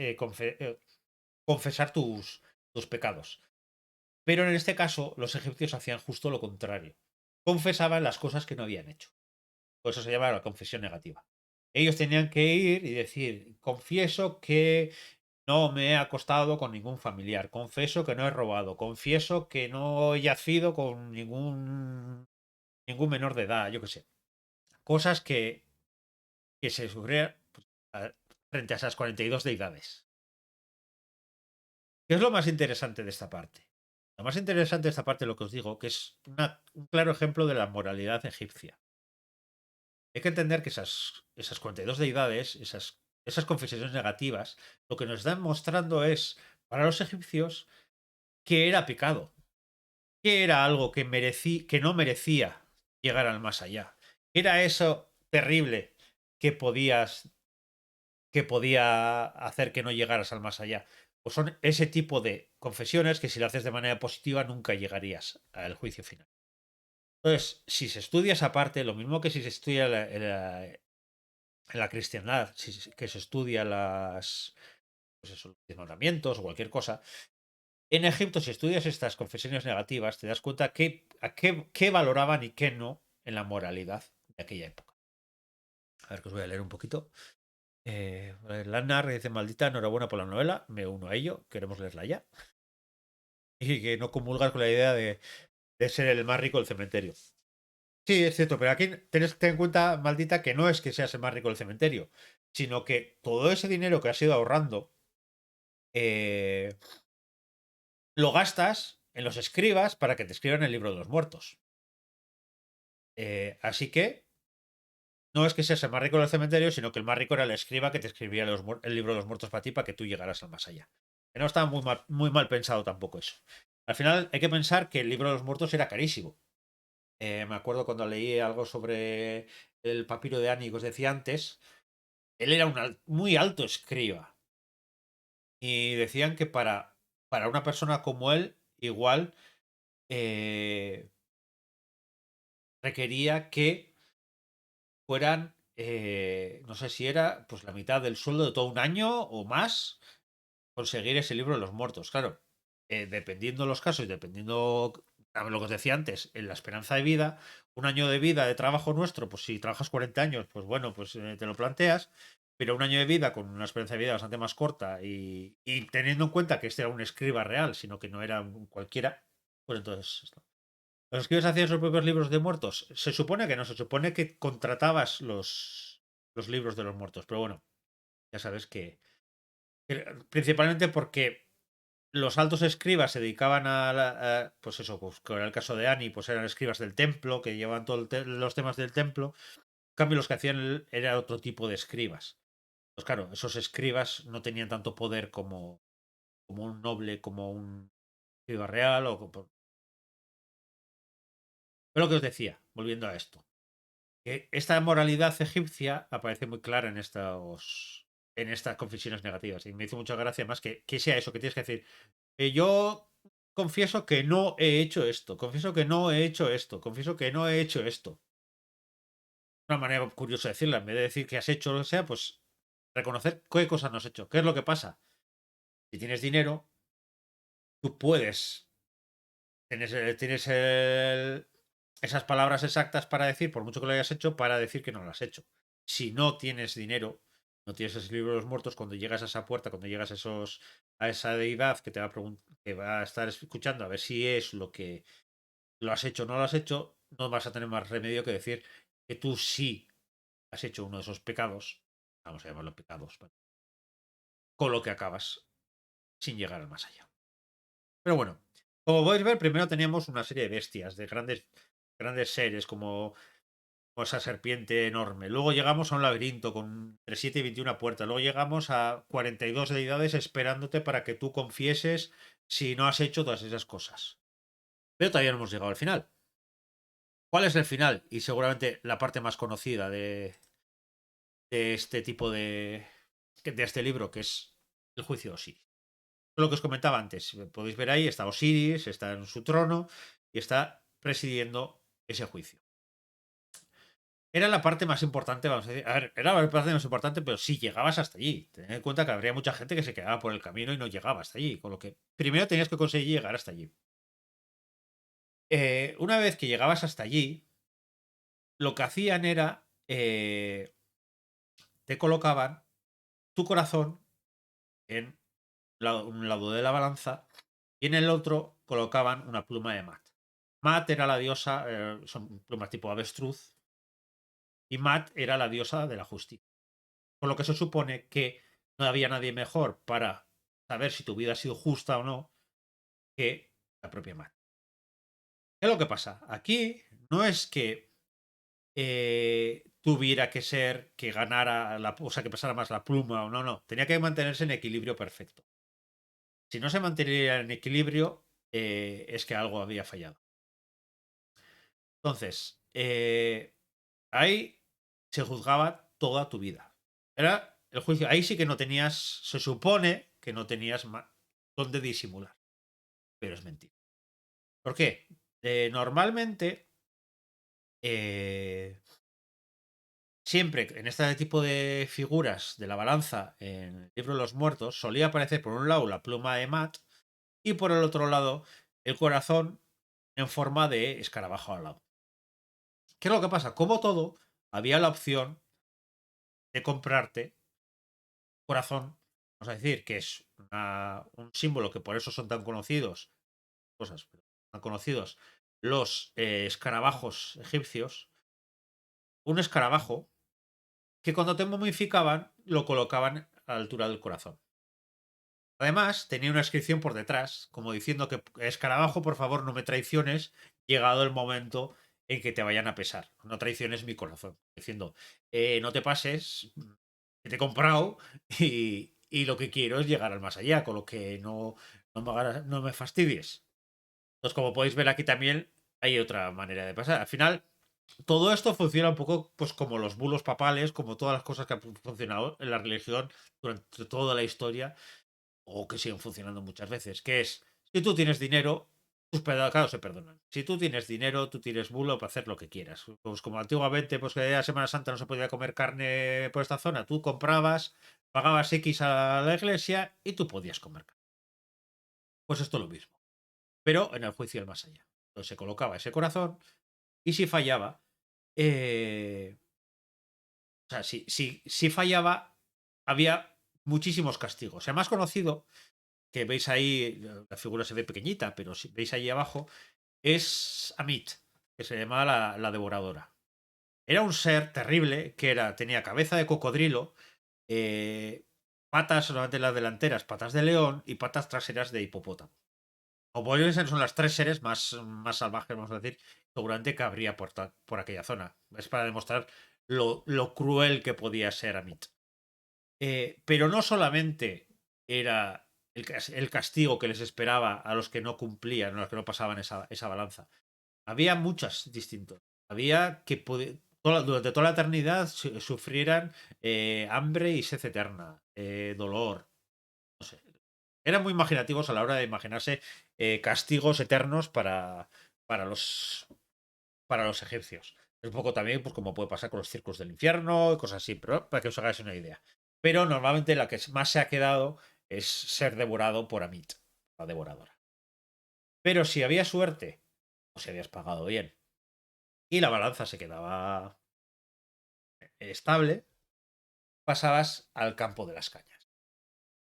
confesar tus pecados. Pero en este caso, los egipcios hacían justo lo contrario. Confesaban las cosas que no habían hecho. Por eso se llama la confesión negativa. Ellos tenían que ir y decir, confieso que no me he acostado con ningún familiar, confieso que no he robado, confieso que no he yacido con ningún menor de edad, yo qué sé. Cosas que se sufrían pues, frente a esas 42 deidades. ¿Qué es lo más interesante de esta parte? Lo más interesante de esta parte, lo que os digo, que es un claro ejemplo de la moralidad egipcia. Hay que entender que esas 42 deidades, esas confesiones negativas, lo que nos están mostrando es, para los egipcios, que era pecado, que era algo que no merecía llegar al más allá. Era eso terrible que podía hacer que no llegaras al más allá. Pues son ese tipo de confesiones que si lo haces de manera positiva nunca llegarías al juicio final. Entonces, si se estudia esa parte, lo mismo que si se estudia en la cristiandad, que se estudia pues eso, los mandamientos o cualquier cosa, en Egipto, si estudias estas confesiones negativas, te das cuenta qué valoraban y qué no en la moralidad de aquella época. A ver, que os voy a leer un poquito. Lanar dice: Maldita, enhorabuena por la novela, me uno a ello, queremos leerla ya. Y que no comulgas con la idea de ser el más rico del cementerio. Sí, es cierto, pero aquí tenés que tener en cuenta, maldita, que no es que seas el más rico del cementerio, sino que todo ese dinero que has ido ahorrando eh, lo gastas en los escribas para que te escriban el libro de los muertos. Así que no es que seas el más rico del cementerio, sino que el más rico era el escriba que te escribía el libro de los muertos para ti para que tú llegaras al más allá. Que no estaba muy mal pensado tampoco eso. Al final hay que pensar que el libro de los muertos era carísimo. Me acuerdo cuando leí algo sobre el papiro de Ani que os decía antes, él era un muy alto escriba. Y decían que para una persona como él, igual eh, requería que fueran, no sé si era pues la mitad del sueldo de todo un año o más, conseguir ese libro de los muertos. Claro, dependiendo de los casos y dependiendo lo que os decía antes, en la esperanza de vida, un año de vida de trabajo nuestro, pues si trabajas 40 años, pues bueno, pues te lo planteas, pero un año de vida con una esperanza de vida bastante más corta y teniendo en cuenta que este era un escriba real, sino que no era un cualquiera, pues entonces... ¿Los escribas hacían sus propios libros de muertos? Se supone que no, se supone que contratabas los libros de los muertos, pero bueno, ya sabes que principalmente porque los altos escribas se dedicaban pues eso, pues, que era el caso de Annie, pues eran escribas del templo, que llevaban todos los temas del templo. En cambio, los que hacían era otro tipo de escribas. Pues claro, esos escribas no tenían tanto poder como un noble, como un escriba real. Pero lo que os decía, volviendo a esto, que esta moralidad egipcia aparece muy clara en estas confesiones negativas. Y me hizo mucha gracia más que sea eso, que tienes que decir, yo confieso que no he hecho esto, confieso que no he hecho esto, confieso que no he hecho esto. Una manera curiosa de decirla, en vez de decir que has hecho lo que sea, pues reconocer qué cosas no has hecho. ¿Qué es lo que pasa? Si tienes dinero, tú puedes. Tienes esas palabras exactas para decir, por mucho que lo hayas hecho, para decir que no lo has hecho. Si no tienes dinero, no tienes ese libro de los muertos, cuando llegas a esa puerta, cuando llegas a esa deidad que te va a que va a estar escuchando a ver si es lo que lo has hecho o no lo has hecho, no vas a tener más remedio que decir que tú sí has hecho uno de esos pecados, vamos a llamarlo pecados, ¿vale? Con lo que acabas sin llegar al más allá. Pero bueno, como podéis ver, primero teníamos una serie de bestias, de grandes seres, como esa serpiente enorme. Luego llegamos a un laberinto con entre 7 y 21 puertas. Luego llegamos a 42 deidades esperándote para que tú confieses si no has hecho todas esas cosas. Pero todavía no hemos llegado al final. ¿Cuál es el final? Y seguramente la parte más conocida de este tipo de este libro, que es el juicio de Osiris. Lo que os comentaba antes, podéis ver ahí, está Osiris, está en su trono y está presidiendo ese juicio. Era la parte más importante, vamos a decir. A ver, era la parte más importante, pero si llegabas hasta allí. Tened en cuenta que habría mucha gente que se quedaba por el camino y no llegaba hasta allí. Con lo que primero tenías que conseguir llegar hasta allí. Una vez que llegabas hasta allí, lo que hacían era. Te colocaban tu corazón en un lado de la balanza y en el otro colocaban una pluma de Mat. Mat era la diosa, son plumas tipo avestruz, y Mat era la diosa de la justicia. Por lo que se supone que no había nadie mejor para saber si tu vida ha sido justa o no que la propia Mat. ¿Qué es lo que pasa? Aquí no es que tuviera que ser que ganara o sea, que pasara más la pluma o no, no. Tenía que mantenerse en equilibrio perfecto. Si no se mantenía en equilibrio, es que algo había fallado. Entonces, ahí se juzgaba toda tu vida. Era el juicio. Ahí sí que no tenías, se supone que no tenías dónde disimular. Pero es mentira. ¿Por qué? Normalmente, eh, siempre en este tipo de figuras de la balanza en el libro de los muertos, solía aparecer por un lado la pluma de Mat y por el otro lado el corazón en forma de escarabajo al lado. ¿Qué es lo que pasa? Como todo, había la opción de comprarte corazón, vamos a decir, que es un símbolo que por eso son tan conocidos, cosas, tan conocidos, los escarabajos egipcios, un escarabajo que cuando te momificaban lo colocaban a la altura del corazón. Además, tenía una inscripción por detrás, como diciendo que escarabajo, por favor, no me traiciones, llegado el momento en que te vayan a pesar. No traiciones mi corazón. Diciendo, no te pases, que te he comprado y lo que quiero es llegar al más allá, con lo que no me fastidies. Entonces, como podéis ver aquí también, hay otra manera de pasar. Al final, todo esto funciona un poco pues como los bulos papales, como todas las cosas que han funcionado en la religión durante toda la historia o que siguen funcionando muchas veces, que es, si tú tienes dinero, tus pecados se perdonan. Si tú tienes dinero, tú tienes bulo para hacer lo que quieras. Pues como antiguamente, pues que a Semana Santa no se podía comer carne por esta zona, tú comprabas, pagabas X a la iglesia y tú podías comer carne. Pues esto es lo mismo, pero en el juicio del más allá. Entonces se colocaba ese corazón y si fallaba, o sea, si fallaba, había muchísimos castigos. El más conocido que veis ahí, la figura se ve pequeñita, pero si veis ahí abajo, es Amit, que se llamaba la devoradora. Era un ser terrible que tenía cabeza de cocodrilo, eh, patas solamente las delanteras, patas de león y patas traseras de hipopótamo. O podrían ser son las tres seres más salvajes, vamos a decir, seguramente que habría por aquella zona. Es para demostrar lo cruel que podía ser Amit. Pero no solamente era el castigo que les esperaba a los que no cumplían, a los que no pasaban esa balanza. Había muchas distintos. Había que durante toda la eternidad sufrieran hambre y sed eterna, dolor, no sé. Eran muy imaginativos a la hora de imaginarse castigos eternos para, los, para los egipcios. Es un poco también pues, como puede pasar con los circos del infierno y cosas así, pero para que os hagáis una idea. Pero normalmente la que más se ha quedado es ser devorado por Amit, la devoradora. Pero si había suerte, o si habías pagado bien, y la balanza se quedaba estable, pasabas al campo de las cañas.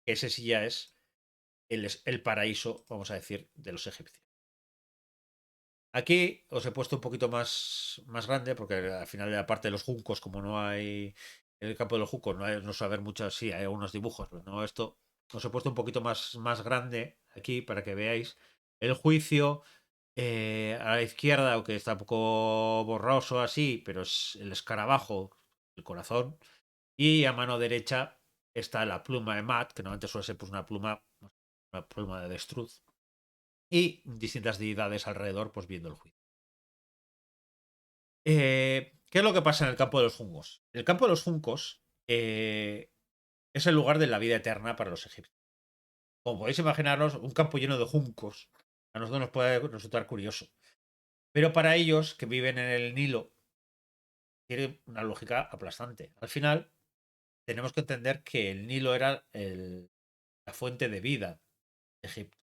Ese sí ya es el paraíso, vamos a decir, de los egipcios. Aquí os he puesto un poquito más grande, porque al final de la parte de los juncos, como no hay. En el campo de los juncos no suele haber muchos, sí, hay algunos dibujos, pero no esto. Os he puesto un poquito más grande aquí para que veáis el juicio. A la izquierda, aunque está un poco borroso así, pero es el escarabajo, el corazón. Y a mano derecha está la pluma de Matt, que normalmente suele ser pues, una pluma de Destruz. Y distintas deidades alrededor, pues viendo el juicio. ¿Qué es lo que pasa en el campo de los juncos? El campo de los juncos es el lugar de la vida eterna para los egipcios. Como podéis imaginaros, un campo lleno de juncos a nosotros nos puede resultar curioso. Pero para ellos, que viven en el Nilo, tiene una lógica aplastante. Al final, tenemos que entender que el Nilo era la fuente de vida de Egipto.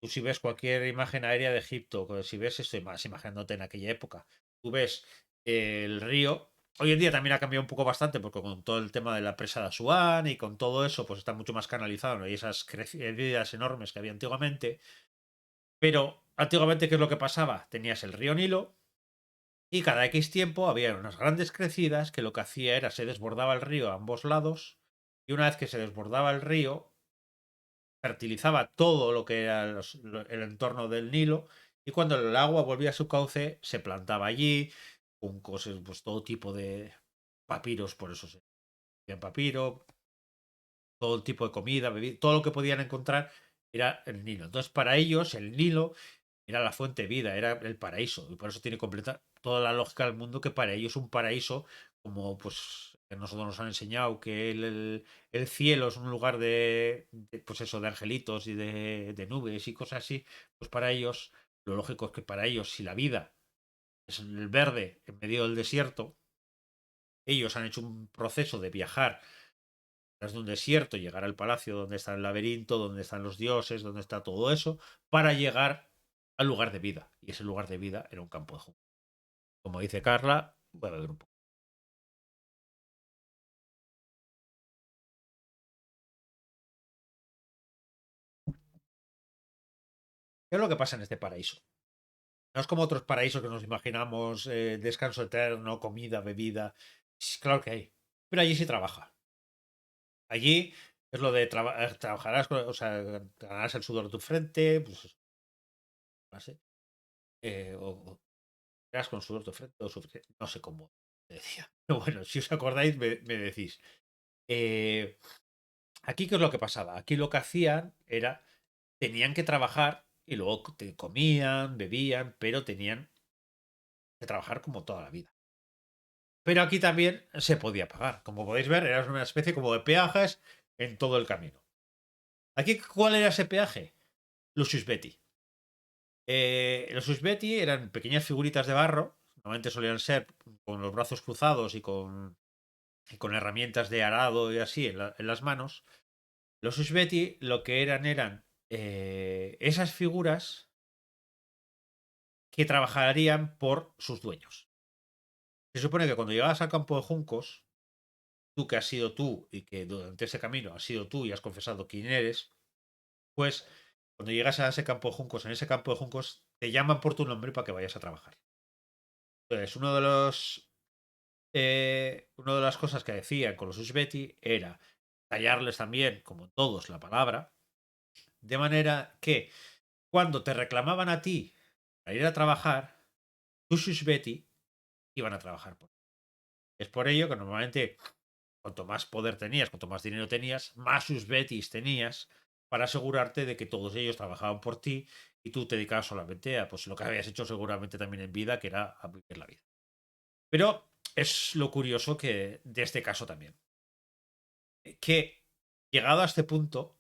Tú si ves cualquier imagen aérea de Egipto, si ves, estoy más imaginándote en aquella época, tú ves el río. Hoy en día también ha cambiado un poco bastante porque con todo el tema de la presa de Asuán y con todo eso, pues está mucho más canalizado, ¿no? Y esas crecidas enormes que había antiguamente. Pero antiguamente, ¿qué es lo que pasaba? Tenías el río Nilo y cada X tiempo había unas grandes crecidas que lo que hacía era se desbordaba el río a ambos lados y una vez que se desbordaba el río, fertilizaba todo lo que era el entorno del Nilo y cuando el agua volvía a su cauce se plantaba allí con cosas, pues todo tipo de papiros, por eso se decían papiro, todo el tipo de comida, bebida, todo lo que podían encontrar era el Nilo. Entonces para ellos el Nilo era la fuente de vida, era el paraíso y por eso tiene completa toda la lógica del mundo que para ellos un paraíso como pues que nosotros nos han enseñado que el cielo es un lugar pues eso, de angelitos y de nubes y cosas así, pues para ellos, lo lógico es que para ellos, si la vida es el verde en medio del desierto, ellos han hecho un proceso de viajar desde un desierto, llegar al palacio donde está el laberinto, donde están los dioses, donde está todo eso, para llegar al lugar de vida. Y ese lugar de vida era un campo de juego. Como dice Carla, voy a beber un poco. ¿Qué es lo que pasa en este paraíso? No es como otros paraísos que nos imaginamos, descanso eterno, comida, bebida. Sí, claro que hay. Pero allí sí trabaja. Allí es lo de trabajarás, o sea, ganarás el sudor de tu frente, pues, no sé, o serás con sudor de tu frente, no sé cómo te decía. Pero bueno, si os acordáis, me decís. Eh, Aquí, ¿qué es lo que pasaba? Aquí lo que hacían era, tenían que trabajar y luego comían, bebían, pero tenían que trabajar como toda la vida. Pero aquí también se podía pagar. Como podéis ver, era una especie como de peajes en todo el camino. Aquí, ¿cuál era ese peaje? Los Usbeti. Los Usbeti eran pequeñas figuritas de barro. Normalmente solían ser con los brazos cruzados y con herramientas de arado y así en las manos. Los Usbeti lo que eran esas figuras que trabajarían por sus dueños. Se supone que cuando llegabas al campo de juncos, tú que has sido tú y que durante ese camino has sido tú y has confesado quién eres, pues cuando llegas a ese campo de juncos, en ese campo de juncos te llaman por tu nombre para que vayas a trabajar. Entonces, una de las cosas que decían con los Usbeti era tallarles también, como todos, la palabra, de manera que cuando te reclamaban a ti para ir a trabajar, tus Usbeti iban a trabajar por ti. Es por ello que normalmente, cuanto más poder tenías, cuanto más dinero tenías, más Usbetis tenías para asegurarte de que todos ellos trabajaban por ti y tú te dedicabas solamente a pues, lo que habías hecho seguramente también en vida, que era a vivir la vida. Pero es lo curioso que de este caso también. Que llegado a este punto,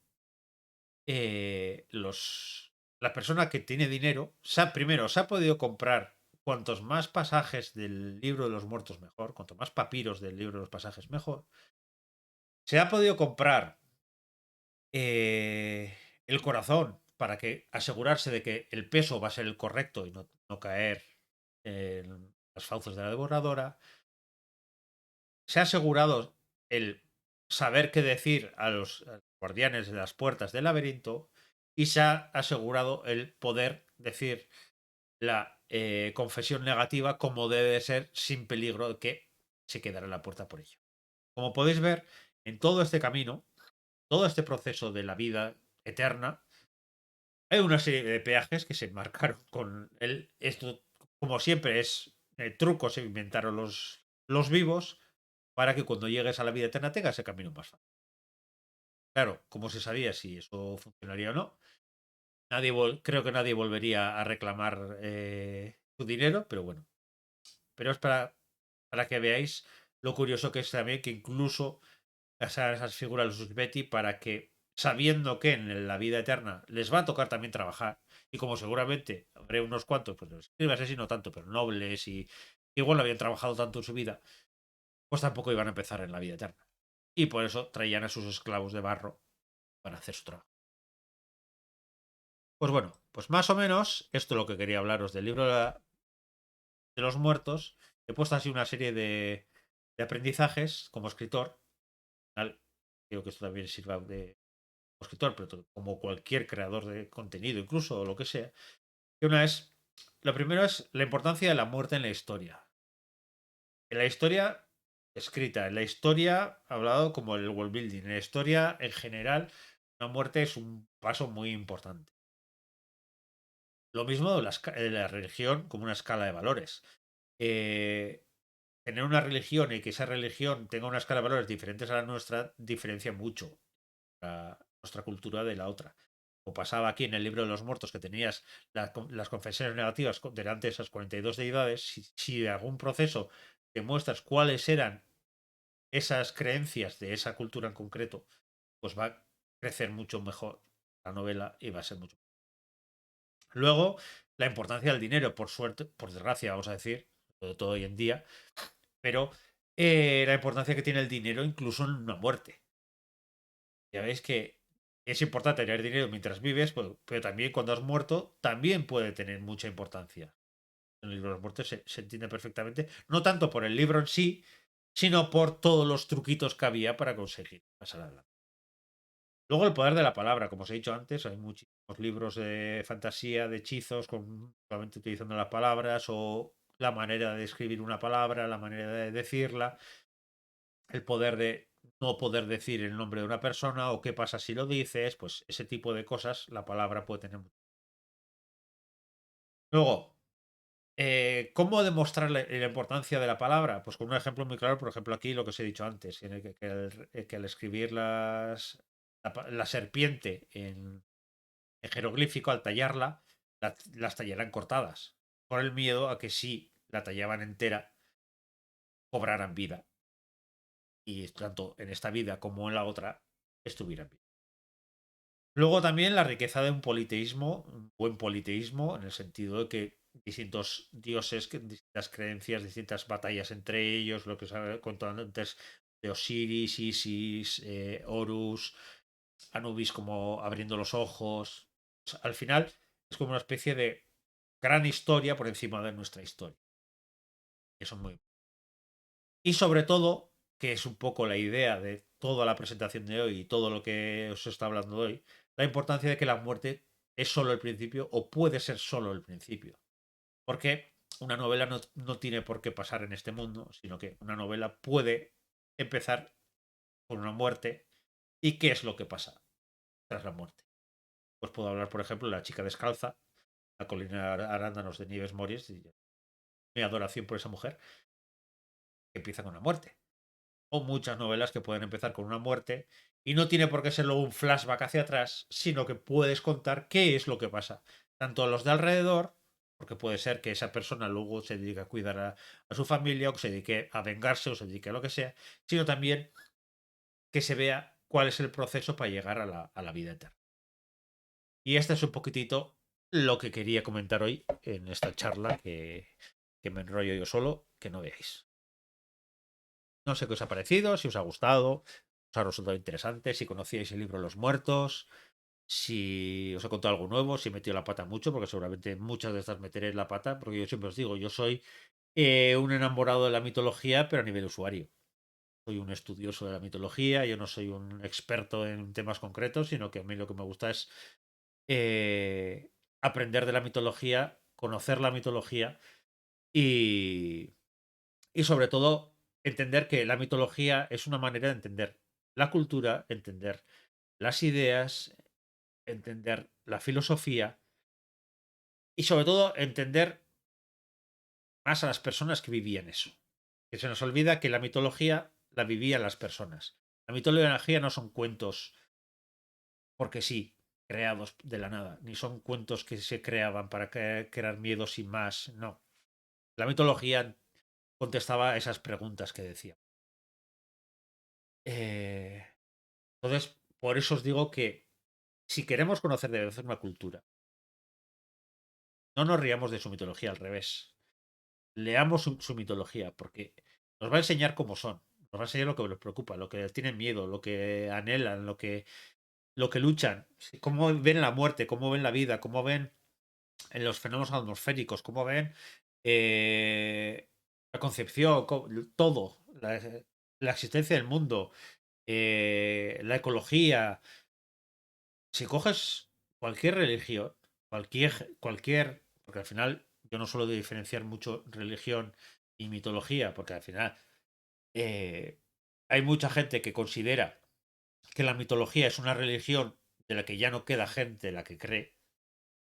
la persona que tiene dinero, primero, se ha podido comprar cuantos más pasajes del libro de los muertos mejor, cuanto más papiros del libro de los pasajes mejor. Se ha podido comprar el corazón para que asegurarse de que el peso va a ser el correcto y no caer en las fauces de la devoradora. Se ha asegurado el saber qué decir a los guardianes de las puertas del laberinto y se ha asegurado el poder decir la confesión negativa como debe de ser sin peligro de que se quedara en la puerta por ello. Como podéis ver, en todo este camino, todo este proceso de la vida eterna, hay una serie de peajes que se marcaron con él. Esto, como siempre, es trucos se inventaron los vivos para que cuando llegues a la vida eterna tengas ese camino más fácil. Claro, como se sabía si eso funcionaría o no, creo que nadie volvería a reclamar su dinero, pero bueno. Pero es para que veáis lo curioso que es también que incluso esas figuras de los Betty para que, sabiendo que en la vida eterna les va a tocar también trabajar, y como seguramente habré unos cuantos, pues los escribas así no tanto, pero nobles y igual no habían trabajado tanto en su vida, pues tampoco iban a empezar en la vida eterna. Y por eso traían a sus esclavos de barro para hacer su trabajo. Pues bueno, pues más o menos esto es lo que quería hablaros del libro de los muertos. He puesto así una serie de aprendizajes como escritor. Creo que esto también sirva de escritor, pero como cualquier creador de contenido, incluso o lo que sea. Que una es, lo primero es la importancia de la muerte en la historia. En la historia escrita, en la historia hablado como el world building, en la historia en general, la muerte es un paso muy importante. Lo mismo de la religión como una escala de valores. Eh, Tener una religión y que esa religión tenga una escala de valores diferentes a la nuestra diferencia mucho a nuestra cultura de la otra. O pasaba aquí en el libro de los muertos que tenías las confesiones negativas delante de esas 42 deidades, si de algún proceso demuestras cuáles eran esas creencias de esa cultura en concreto, pues va a crecer mucho mejor la novela y va a ser mucho. Luego, la importancia del dinero, por suerte, por desgracia, vamos a decir, sobre todo hoy en día, pero la importancia que tiene el dinero incluso en una muerte. Ya veis que es importante tener dinero mientras vives, pero también cuando has muerto, también puede tener mucha importancia. En el libro de los muertos se entiende perfectamente, no tanto por el libro en sí, sino por todos los truquitos que había para conseguir pasar adelante. Luego el poder de la palabra, como os he dicho antes, hay muchísimos libros de fantasía, de hechizos, solamente utilizando las palabras o la manera de escribir una palabra, la manera de decirla, el poder de no poder decir el nombre de una persona o qué pasa si lo dices, pues ese tipo de cosas la palabra puede tener. Luego, ¿cómo demostrar la importancia de la palabra? Pues con un ejemplo muy claro, por ejemplo, aquí lo que os he dicho antes, en el que al escribir la serpiente en jeroglífico, al tallarla, las tallarán cortadas, por el miedo a que si la tallaban entera, cobraran vida. Y tanto en esta vida como en la otra, estuvieran bien. Luego también la riqueza de un buen politeísmo, en el sentido de que distintos dioses, distintas creencias, distintas batallas entre ellos, lo que os he contado antes de Osiris, Isis, Horus, Anubis como abriendo los ojos. Al final es como una especie de gran historia por encima de nuestra historia. Eso es muy. Y sobre todo, que es un poco la idea de toda la presentación de hoy y todo lo que os está hablando hoy, la importancia de que la muerte es solo el principio o puede ser solo el principio. Porque una novela no tiene por qué pasar en este mundo, sino que una novela puede empezar con una muerte. ¿Y qué es lo que pasa tras la muerte? Pues puedo hablar, por ejemplo, de La chica descalza, La colina de arándanos de Nieves Morris, y mi adoración por esa mujer, que empieza con una muerte. O muchas novelas que pueden empezar con una muerte y no tiene por qué ser luego un flashback hacia atrás, sino que puedes contar qué es lo que pasa. Tanto a los de alrededor, porque puede ser que esa persona luego se dedique a cuidar a su familia, o que se dedique a vengarse, o se dedique a lo que sea, sino también que se vea cuál es el proceso para llegar a la vida eterna. Y este es un poquitito lo que quería comentar hoy en esta charla que me enrollo yo solo, que no veáis. No sé qué os ha parecido, si os ha gustado, os ha resultado interesante, si conocíais el libro Los Muertos, si os he contado algo nuevo, si he metido la pata mucho, porque seguramente muchas de estas meteré la pata, porque yo siempre os digo, yo soy un enamorado de la mitología, pero a nivel usuario. Soy un estudioso de la mitología, yo no soy un experto en temas concretos, sino que a mí lo que me gusta es eh, aprender de la mitología, conocer la mitología y, y sobre todo entender que la mitología es una manera de entender la cultura, entender las ideas, entender la filosofía y sobre todo entender más a las personas que vivían eso. Que se nos olvida que la mitología la vivían las personas. La mitología no son cuentos porque sí, creados de la nada, ni son cuentos que se creaban para crear miedo sin más, no. La mitología contestaba a esas preguntas que decía. Eh, entonces, por eso os digo que si queremos conocer de verdad una cultura, no nos riamos de su mitología, al revés. Leamos su mitología, porque nos va a enseñar cómo son, nos va a enseñar lo que les preocupa, lo que tienen miedo, lo que anhelan, lo que luchan, cómo ven la muerte, cómo ven la vida, cómo ven en los fenómenos atmosféricos, cómo ven la concepción, todo, la existencia del mundo, la ecología. Si coges cualquier religión, porque al final yo no suelo diferenciar mucho religión y mitología, porque al final eh, hay mucha gente que considera que la mitología es una religión de la que ya no queda gente la que cree,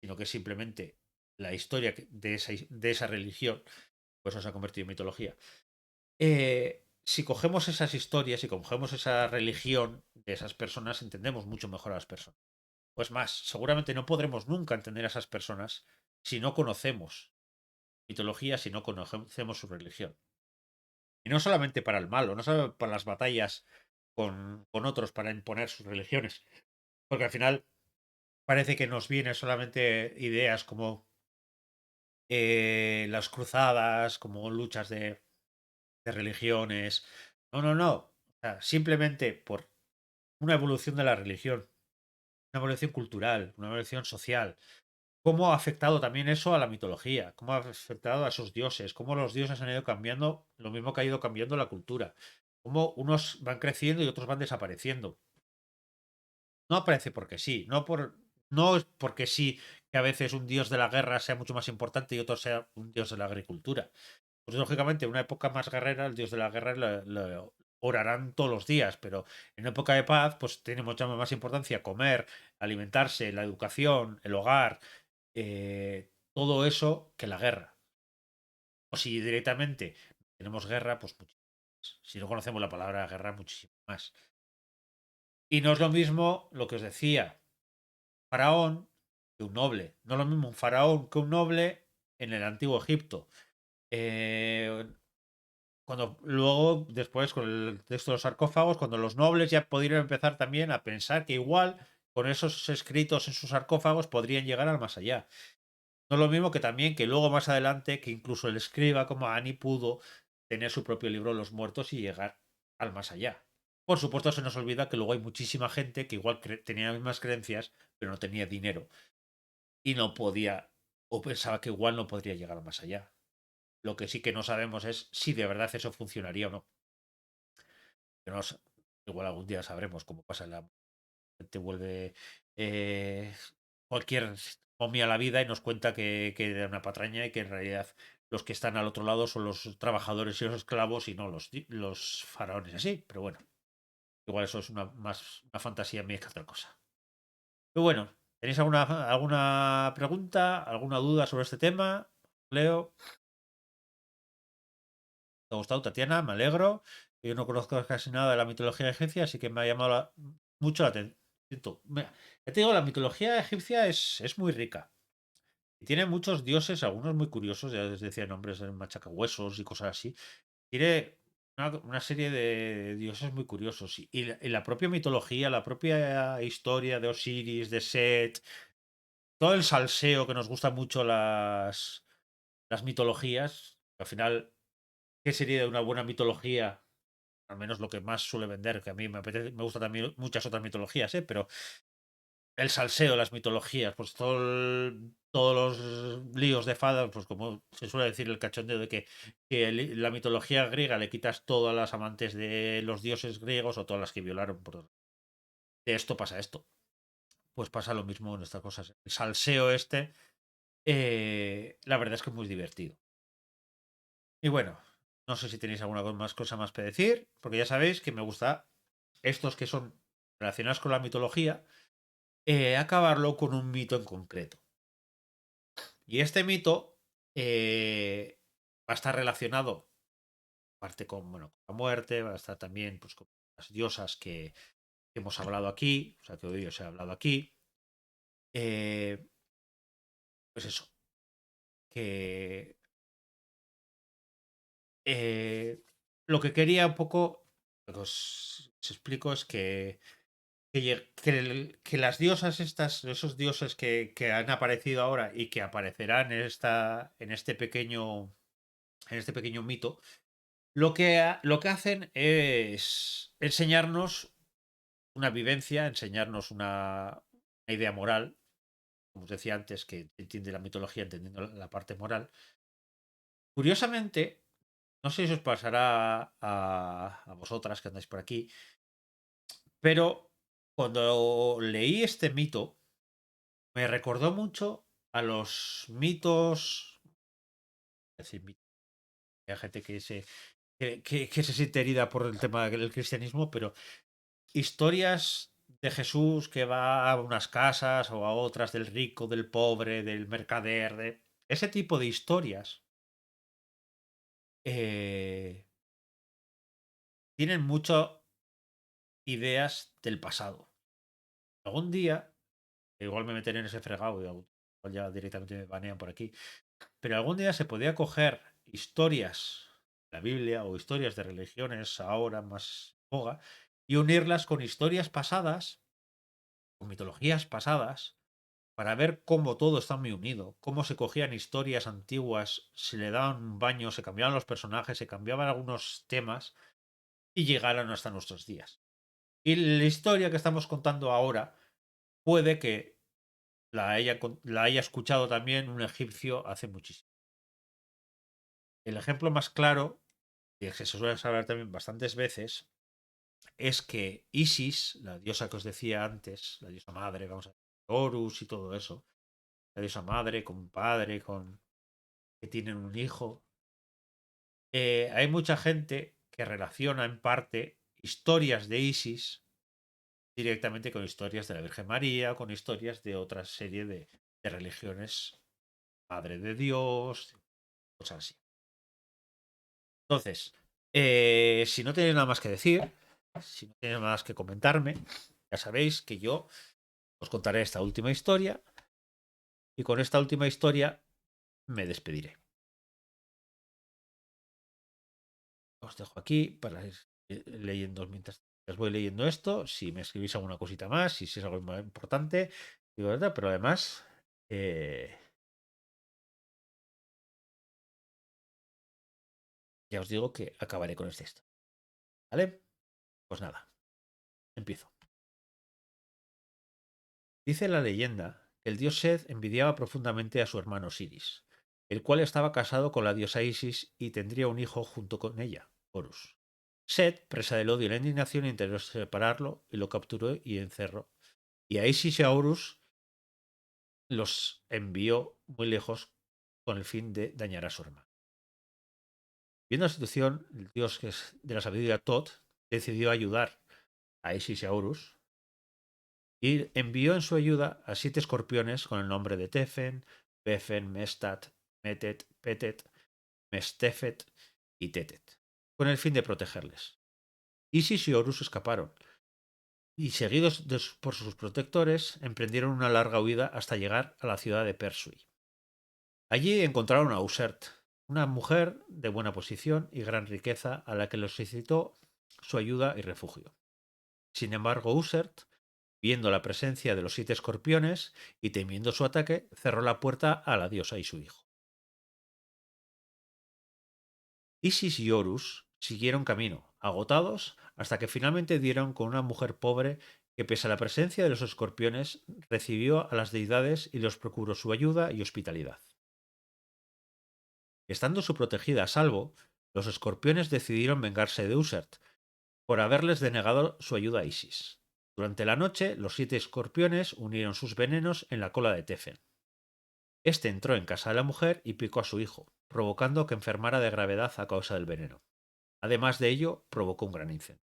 sino que es simplemente la historia de esa religión, pues eso se ha convertido en mitología. Si cogemos esas historias y cogemos esa religión de esas personas, entendemos mucho mejor a las personas. Pues más, seguramente no podremos nunca entender a esas personas si no conocemos mitología, si no conocemos su religión. Y no solamente para el malo, no solo para las batallas con otros para imponer sus religiones, porque al final parece que nos vienen solamente ideas como las cruzadas, como luchas de religiones. No, no, no. O sea, simplemente por una evolución de la religión, una evolución cultural, una evolución social. ¿Cómo ha afectado también eso a la mitología? ¿Cómo ha afectado a esos dioses? ¿Cómo los dioses han ido cambiando lo mismo que ha ido cambiando la cultura? ¿Cómo unos van creciendo y otros van desapareciendo? No aparece porque sí, no es porque sí que a veces un dios de la guerra sea mucho más importante y otro sea un dios de la agricultura. Pues lógicamente, en una época más guerrera, el dios de la guerra lo orarán todos los días, pero en época de paz, pues tiene mucha más importancia comer, alimentarse, la educación, el hogar, todo eso que la guerra. O si directamente tenemos guerra, pues muchísimo más. Si no conocemos la palabra guerra, muchísimo más. Y no es lo mismo lo que os decía, faraón que un noble. No es lo mismo un faraón que un noble en el antiguo Egipto. Eh, Cuando luego, después, con el texto de los sarcófagos, cuando los nobles ya pudieron empezar también a pensar que igual con esos escritos en sus sarcófagos podrían llegar al más allá. No es lo mismo que también que luego más adelante, que incluso el escriba como Ani pudo tener su propio libro Los Muertos y llegar al más allá. Por supuesto, se nos olvida que luego hay muchísima gente que igual tenía las mismas creencias, pero no tenía dinero y no podía, o pensaba que igual no podría llegar más allá. Lo que sí que no sabemos es si de verdad eso funcionaría o no. Que no, igual algún día sabremos cómo pasa la gente vuelve eh, cualquier momia a la vida y nos cuenta que era una patraña y que en realidad los que están al otro lado son los trabajadores y los esclavos y no los faraones así. Pero bueno, igual eso es más una fantasía mía que otra cosa. Pero bueno, ¿tenéis alguna pregunta, alguna duda sobre este tema? Leo. ¿Te ha gustado, Tatiana? Me alegro. Yo no conozco casi nada de la mitología egipcia, así que me ha llamado mucho la atención. Ya te digo, la mitología egipcia es muy rica. Y tiene muchos dioses, algunos muy curiosos, ya les decía nombres de machacahuesos y cosas así. Tiene una serie de dioses muy curiosos. Y la propia mitología, la propia historia de Osiris, de Set, todo el salseo que nos gusta mucho las mitologías. Al final, ¿qué sería una buena mitología? Al menos lo que más suele vender, que a mí me gusta también muchas otras mitologías, ¿eh? Pero el salseo de las mitologías, pues todos los líos de fada, pues como se suele decir el cachondeo de que la mitología griega le quitas todas las amantes de los dioses griegos o todas las que violaron. De esto pasa esto. Pues pasa lo mismo en estas cosas. El salseo este, la verdad es que es muy divertido. Y bueno, no sé si tenéis alguna más cosa más que decir, porque ya sabéis que me gusta estos que son relacionados con la mitología, acabarlo con un mito en concreto. Y este mito va a estar relacionado, aparte con la muerte, va a estar también pues, con las diosas que hemos hablado aquí, o sea, que hoy os he hablado aquí. Eh, pues eso, que lo que quería un poco, lo que os explico es que las diosas estas, esos dioses que han aparecido ahora y que aparecerán en este pequeño mito, lo que hacen es enseñarnos una vivencia, enseñarnos una idea moral, como os decía antes, que entiende la mitología entendiendo la parte moral. Curiosamente, no sé si os pasará a vosotras que andáis por aquí, pero cuando leí este mito, me recordó mucho a los mitos, es decir, hay gente que se siente herida por el tema del cristianismo, pero historias de Jesús que va a unas casas o a otras, del rico, del pobre, del mercader, de ese tipo de historias, eh, tienen muchas ideas del pasado. Algún día, igual me meteré en ese fregado y igual ya directamente me banean por aquí, pero algún día se podía coger historias de la Biblia o historias de religiones ahora más en boga y unirlas con historias pasadas, con mitologías pasadas, para ver cómo todo está muy unido, cómo se cogían historias antiguas, se le daban un baño, se cambiaban los personajes, se cambiaban algunos temas y llegaron hasta nuestros días. Y la historia que estamos contando ahora puede que la haya escuchado también un egipcio hace muchísimo. El ejemplo más claro, y que se suele hablar también bastantes veces, es que Isis, la diosa que os decía antes, la diosa madre, vamos a ver, Horus y todo eso, la diosa madre con un padre, que tienen un hijo. Hay mucha gente que relaciona en parte historias de Isis directamente con historias de la Virgen María, con historias de otra serie de religiones, Madre de Dios, cosas así. Entonces, si no tenéis nada más que decir, si no tenéis nada más que comentarme, ya sabéis que yo os contaré esta última historia y con esta última historia me despediré. Os dejo aquí para ir leyendo mientras os voy leyendo esto. Si me escribís alguna cosita más, si es algo más importante, digo, ¿verdad? Pero además, eh, ya os digo que acabaré con este esto. ¿Vale? Pues nada, empiezo. Dice la leyenda que el dios Seth envidiaba profundamente a su hermano Siris, el cual estaba casado con la diosa Isis y tendría un hijo junto con ella, Horus. Set, presa del odio y la indignación, intentó separarlo y lo capturó y encerró. Y a Isis y a Horus los envió muy lejos con el fin de dañar a su hermano. Viendo la situación, el dios que es de la sabiduría Thoth decidió ayudar a Isis y a Horus y envió en su ayuda a 7 escorpiones con el nombre de Tefen, Befen, Mestat, Metet, Petet, Mestefet y Tetet, con el fin de protegerles. Isis y Horus escaparon y, seguidos por sus protectores, emprendieron una larga huida hasta llegar a la ciudad de Persui. Allí encontraron a Usert, una mujer de buena posición y gran riqueza a la que les solicitó su ayuda y refugio. Sin embargo, Usert, viendo la presencia de los 7 escorpiones y temiendo su ataque, cerró la puerta a la diosa y su hijo. Isis y Horus siguieron camino, agotados, hasta que finalmente dieron con una mujer pobre que, pese a la presencia de los escorpiones, recibió a las deidades y les procuró su ayuda y hospitalidad. Estando su protegida a salvo, los escorpiones decidieron vengarse de Usert por haberles denegado su ayuda a Isis. Durante la noche, los 7 escorpiones unieron sus venenos en la cola de Tefen. Este entró en casa de la mujer y picó a su hijo, provocando que enfermara de gravedad a causa del veneno. Además de ello, provocó un gran incendio.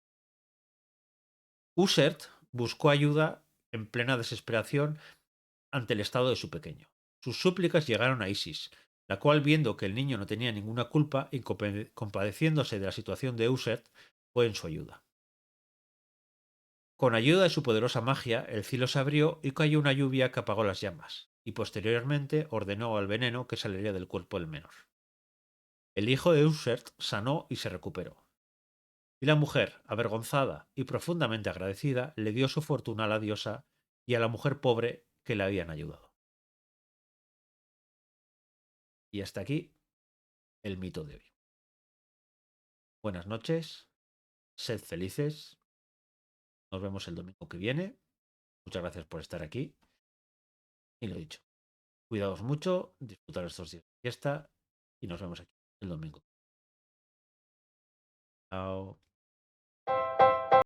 Usert buscó ayuda en plena desesperación ante el estado de su pequeño. Sus súplicas llegaron a Isis, la cual, viendo que el niño no tenía ninguna culpa y compadeciéndose de la situación de Usert, fue en su ayuda. Con ayuda de su poderosa magia, el cielo se abrió y cayó una lluvia que apagó las llamas, y posteriormente ordenó al veneno que saliera del cuerpo del menor. El hijo de Usert sanó y se recuperó. Y la mujer, avergonzada y profundamente agradecida, le dio su fortuna a la diosa y a la mujer pobre que le habían ayudado. Y hasta aquí el mito de hoy. Buenas noches, sed felices, nos vemos el domingo que viene. Muchas gracias por estar aquí. Y lo dicho, cuidaos mucho, disfrutar estos días de fiesta y nos vemos aquí el domingo. Chao.